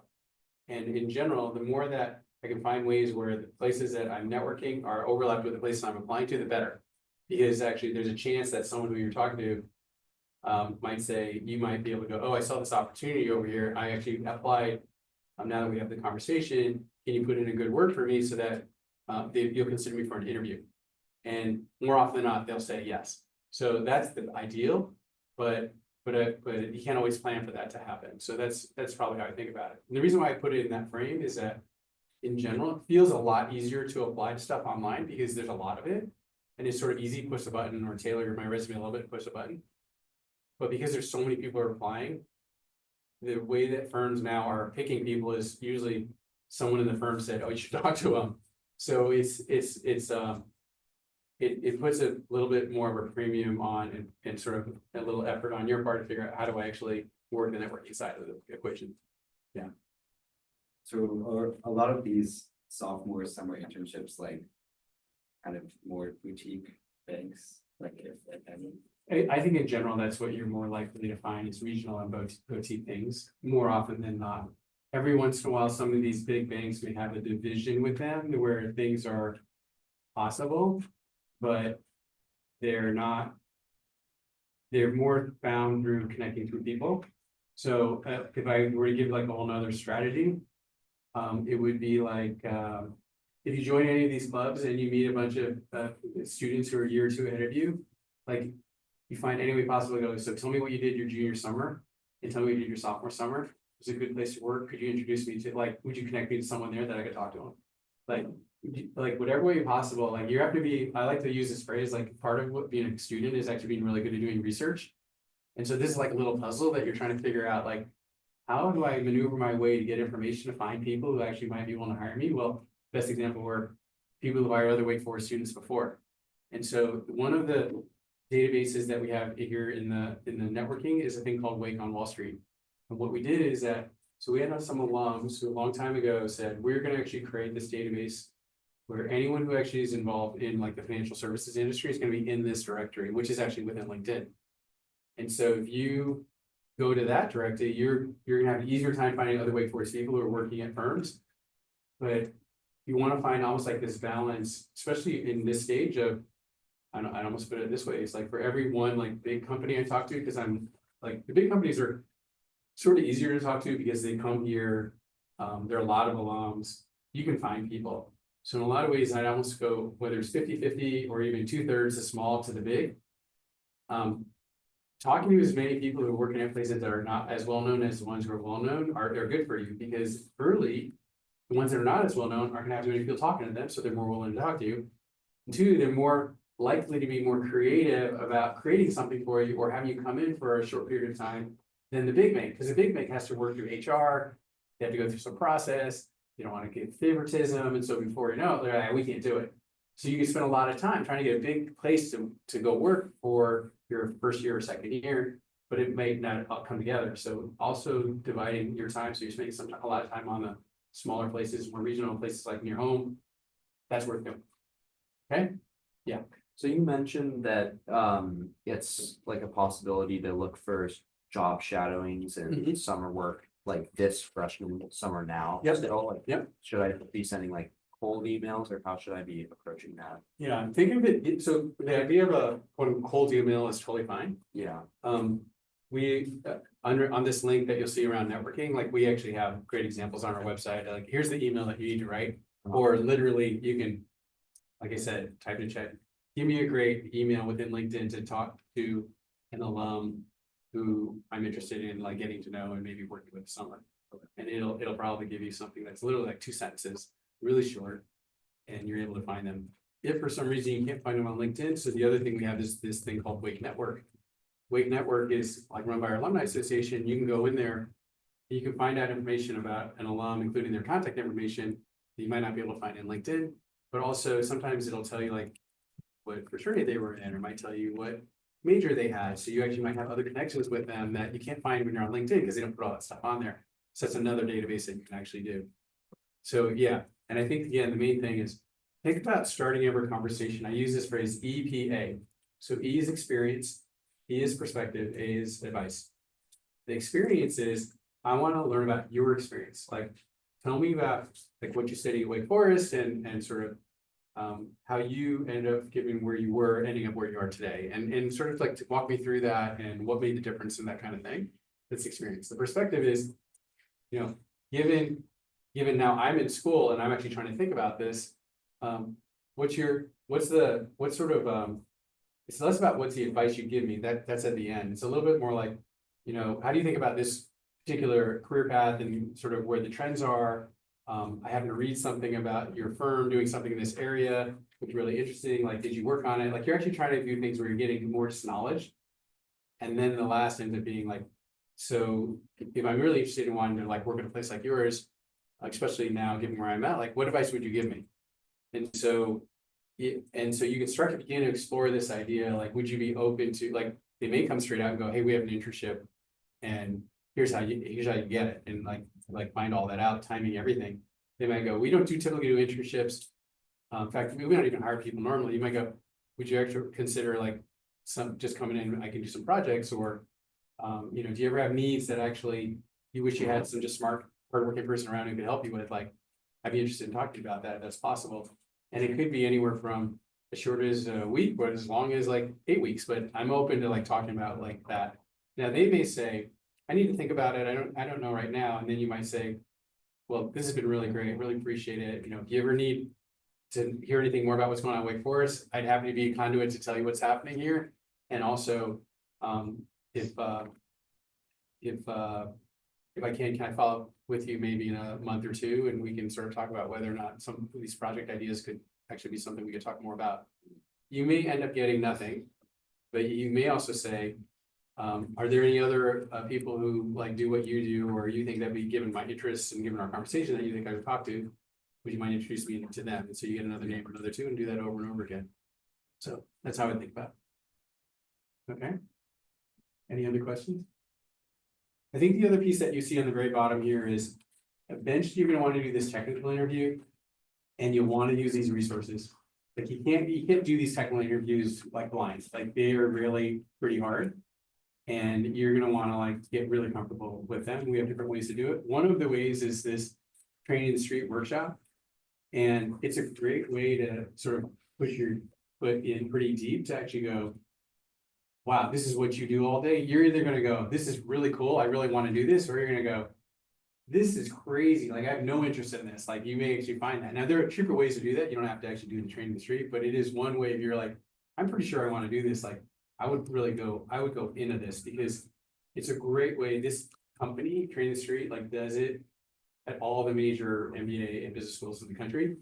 And in general, the more that I can find ways where the places that I'm networking are overlapped with the places I'm applying to, the better. Because actually there's a chance that someone who you're talking to might say, you might be able to go, oh, I saw this opportunity over here. I actually applied. Now that we have the conversation, can you put in a good word for me so that you'll consider me for an interview? And more often than not, they'll say yes. So that's the ideal, but you can't always plan for that to happen. So that's probably how I think about it. And the reason why I put it in that frame is that in general, it feels a lot easier to apply to stuff online because there's a lot of it. And it's sort of easy, push a button or tailor my resume a little bit, push a button. But because there's so many people are applying, the way that firms now are picking people is usually someone in the firm said, oh, you should talk to them. So it puts a little bit more of a premium on and sort of a little effort on your part to figure out how do I actually work the networking side of the equation. Yeah. So a lot of these sophomore summer internships, like kind of more boutique banks, like if any. I think in general, that's what you're more likely to find is regional and boutique things more often than not. Every once in a while, some of these big banks may have a division with them where things are possible, but they're not. They're more found through connecting through people. So if I were to give like a whole nother strategy, it would be like if you join any of these clubs and you meet a bunch of students who are a year or two ahead of you, like you find any way possible to go, so tell me what you did your junior summer and tell me what you did your sophomore summer. It's a good place to work. Could you introduce me to, like, would you connect me to someone there that I could talk to them? Like, like whatever way possible, like you have to be, I like to use this phrase, like part of what being a student is actually being really good at doing research. And so this is like a little puzzle that you're trying to figure out, like, how do I maneuver my way to get information to find people who actually might be willing to hire me? Well, best example were people who hired other Wake Forest students before. And so one of the databases that we have here in the networking is a thing called Wake on Wall Street. And what we did is that, so we had some alums who a long time ago said, we're going to actually create this database where anyone who actually is involved in like the financial services industry is going to be in this directory, which is actually within LinkedIn. And so if you go to that directory, you're going to have an easier time finding other Wake Forest people who are working at firms. But you want to find almost like this balance, especially in this stage of, I'd almost put it this way, it's like for every one like big company I talk to, because I'm like, the big companies are sort of easier to talk to because they come here, there are a lot of alums, you can find people. So in a lot of ways, I'd almost go, whether it's 50-50 or even 2/3 the small to the big. Talking to as many people who are working at places that are not as well known as the ones who are well known are good for you, because early, the ones that are not as well known aren't gonna have too many people talking to them, so they're more willing to talk to you. And two, they're more likely to be more creative about creating something for you or having you come in for a short period of time than the big bank, because the big bank has to work through HR, they have to go through some process, you don't want to get favoritism, and so before you know it, they're like, we can't do it. So you can spend a lot of time trying to get a big place to go work for your first year or second year, but it may not all come together. So also dividing your time, so you're spending a lot of time on the smaller places, more regional places like near home, that's worth doing. Okay, yeah. So you mentioned that it's like a possibility to look for job shadowings and summer work like this freshman summer now. Yep. Still, like, Yep. Should I be sending like cold emails, or how should I be approaching that? Yeah, think of it, so the idea of a quote unquote cold email is totally fine. Yeah. We on this link that you'll see around networking, like we actually have great examples on our website, like here's the email that you need to write, or literally you can, like I said, type in chat, give me a great email within LinkedIn to talk to an alum who I'm interested in like getting to know and maybe working with summer. And it'll probably give you something that's literally like 2 sentences, really short, and you're able to find them. If for some reason you can't find them on LinkedIn, so the other thing we have is this thing called Wake Network. Wake Network is like run by our Alumni Association. You can go in there, you can find out information about an alum, including their contact information that you might not be able to find in LinkedIn, but also sometimes it'll tell you like what fraternity they were in, or might tell you what major they had. So you actually might have other connections with them that you can't find when you're on LinkedIn because they don't put all that stuff on there. So that's another database that you can actually do. So yeah, and I think again, the main thing is think about starting every conversation. I use this phrase EPA. So E is experience, E is perspective, A is advice. The experience is, I want to learn about your experience. Like, tell me about like what you studied at Wake Forest and sort of how you ended up getting where you were, ending up where you are today, and sort of like to walk me through that and what made the difference in that kind of thing. That's experience. The perspective is, you know, given now I'm in school and I'm actually trying to think about this. What's sort of it's less about what's the advice you give me. That's at the end. It's a little bit more like, you know, how do you think about this particular career path and sort of where the trends are? I happened to read something about your firm doing something in this area, which is really interesting. Like, did you work on it? Like, you're actually trying to do things where you're getting more knowledge. And then the last ends up being like, so if I'm really interested in wanting to like work at a place like yours, especially now given where I'm at, like what advice would you give me? And so you can start to begin to explore this idea, like, would you be open to, like, they may come straight out and go, hey, we have an internship and here's how you get it, and like find all that out, timing, everything. They might go, we don't typically do internships. In fact, we don't even hire people normally. You might go, would you actually consider like some just coming in, I can do some projects, or you know, do you ever have needs that actually you wish you had some just smart, hardworking person around who could help you with? Like, I'd be interested in talking about that if that's possible. And it could be anywhere from as short as a week, but as long as like 8 weeks. But I'm open to like talking about like that. Now they may say, I need to think about it. I don't know right now. And then you might say, well, this has been really great. Really appreciate it. You know, if you ever need to hear anything more about what's going on at Wake Forest, I'd happy to be a conduit to tell you what's happening here. And also, if I can I follow up with you maybe in a month or two, and we can sort of talk about whether or not some of these project ideas could actually be something we could talk more about. You may end up getting nothing, but you may also say, are there any other people who like do what you do, or you think that'd be, given my interests and given our conversation, that you think I would talk to? Would you mind introducing me to them? And so you get another name or another two, and do that over and over again. So that's how I think about it. Okay. Any other questions? I think the other piece that you see on the very bottom here is eventually you're going to want to do this technical interview, and you'll want to use these resources. Like you can't do these technical interviews like blind. Like they are really pretty hard, and you're going to want to like get really comfortable with them. We have different ways to do it. One of the ways is this training the street workshop, and it's a great way to sort of push your foot in pretty deep to actually go, wow, this is what you do all day. You're either gonna go, this is really cool, I really want to do this, or you're gonna go, this is crazy, like I have no interest in this. Like you may actually find that. Now, there are cheaper ways to do that. You don't have to actually do the training the street, but it is one way. If you're like, I'm pretty sure I want to do this, like I would go into this, because it's a great way. This company, Training the Street, like does it at all the major MBA and business schools in the country.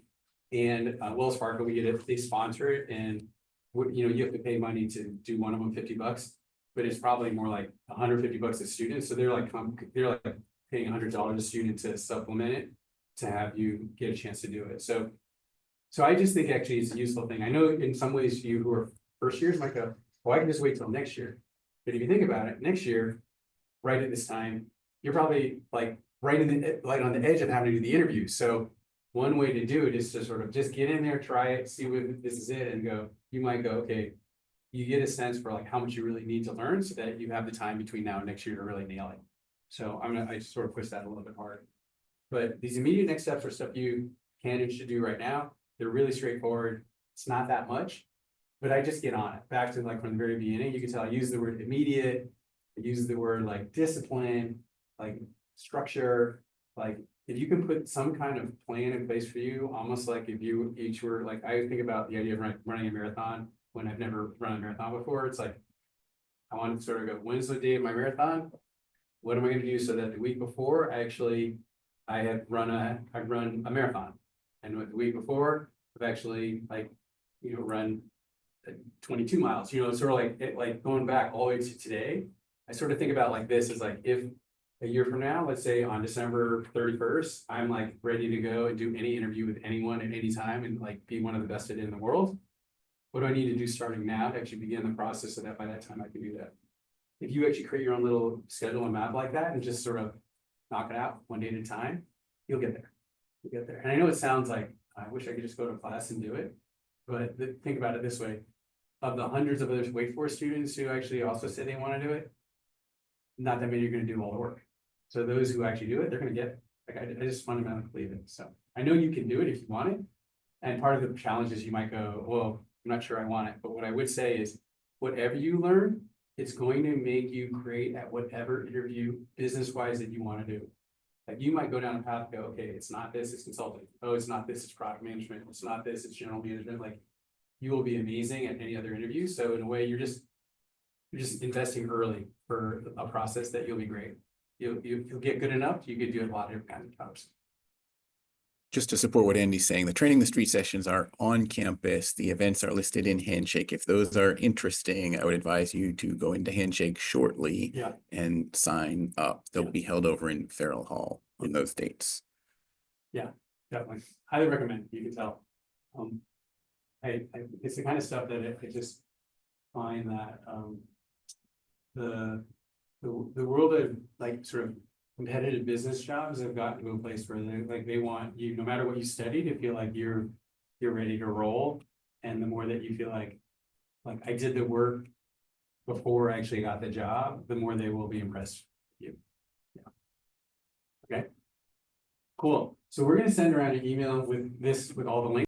And Wells Fargo, we get it, they sponsor it, and you know, you have to pay money to do one of them $50, but it's probably more like $150 a student. So they're like paying $100 a student to supplement it, to have you get a chance to do it. So I just think actually it's a useful thing. I know in some ways you who are first years might go, well, I can just wait till next year. But if you think about it, next year, right at this time, you're probably like right on the edge of having to do the interview. So one way to do it is to sort of just get in there, try it, see what this is it, and go, you might go, okay, you get a sense for like how much you really need to learn, so that you have the time between now and next year to really nail it. So I sort of push that a little bit hard. But these immediate next steps are stuff you can and should do right now. They're really straightforward. It's not that much, but I just get on it. Back to like from the very beginning, you can tell I use the word immediate, I use the word like discipline, like structure, like if you can put some kind of plan in place for you, almost like if you each were like, I think about the idea of running a marathon when I've never run a marathon before. It's like, I want to sort of go, when's the day of my marathon? What am I going to do so that the week before I've run a marathon, and the week before I've actually run 22 miles, sort of like going back all the way to today. I sort of think about like this is like, if a year from now, let's say on December 31st, I'm like ready to go and do any interview with anyone at any time and like be one of the best at it in the world. What do I need to do starting now to actually begin the process so that by that time I can do that? If you actually create your own little schedule and map like that and just sort of knock it out one day at a time, you'll get there. You'll get there. And I know it sounds like, I wish I could just go to class and do it, but think about it this way. Of the hundreds of other Wake Forest students who actually also say they want to do it, not that many are going to do all the work. So those who actually do it, they're going to get it. Like I just fundamentally believe it. So I know you can do it if you want it. And part of the challenge is you might go, well, I'm not sure I want it. But what I would say is whatever you learn, it's going to make you great at whatever interview business-wise that you want to do. Like you might go down a path and go, okay, it's not this, it's consulting. Oh, it's not this, it's product management. It's not this, it's general management. Like you will be amazing at any other interview. So in a way, you're just investing early for a process that you'll be great. You'll get good enough, you could do a lot of different kinds of jobs. Just to support what Andy's saying, the Training the Street sessions are on campus. The events are listed in Handshake. If those are interesting, I would advise you to go into Handshake shortly and sign up. They'll be held over in Farrell Hall on those dates. Yeah, definitely. Highly recommend. You can tell. It's the kind of stuff that I just find that the world of like sort of competitive business jobs have gotten to a place where they want you, no matter what you study, to feel like you're ready to roll. And the more that you feel like I did the work before I actually got the job, the more they will be impressed with you. Yeah. Okay. Cool. So we're going to send around an email with all the links.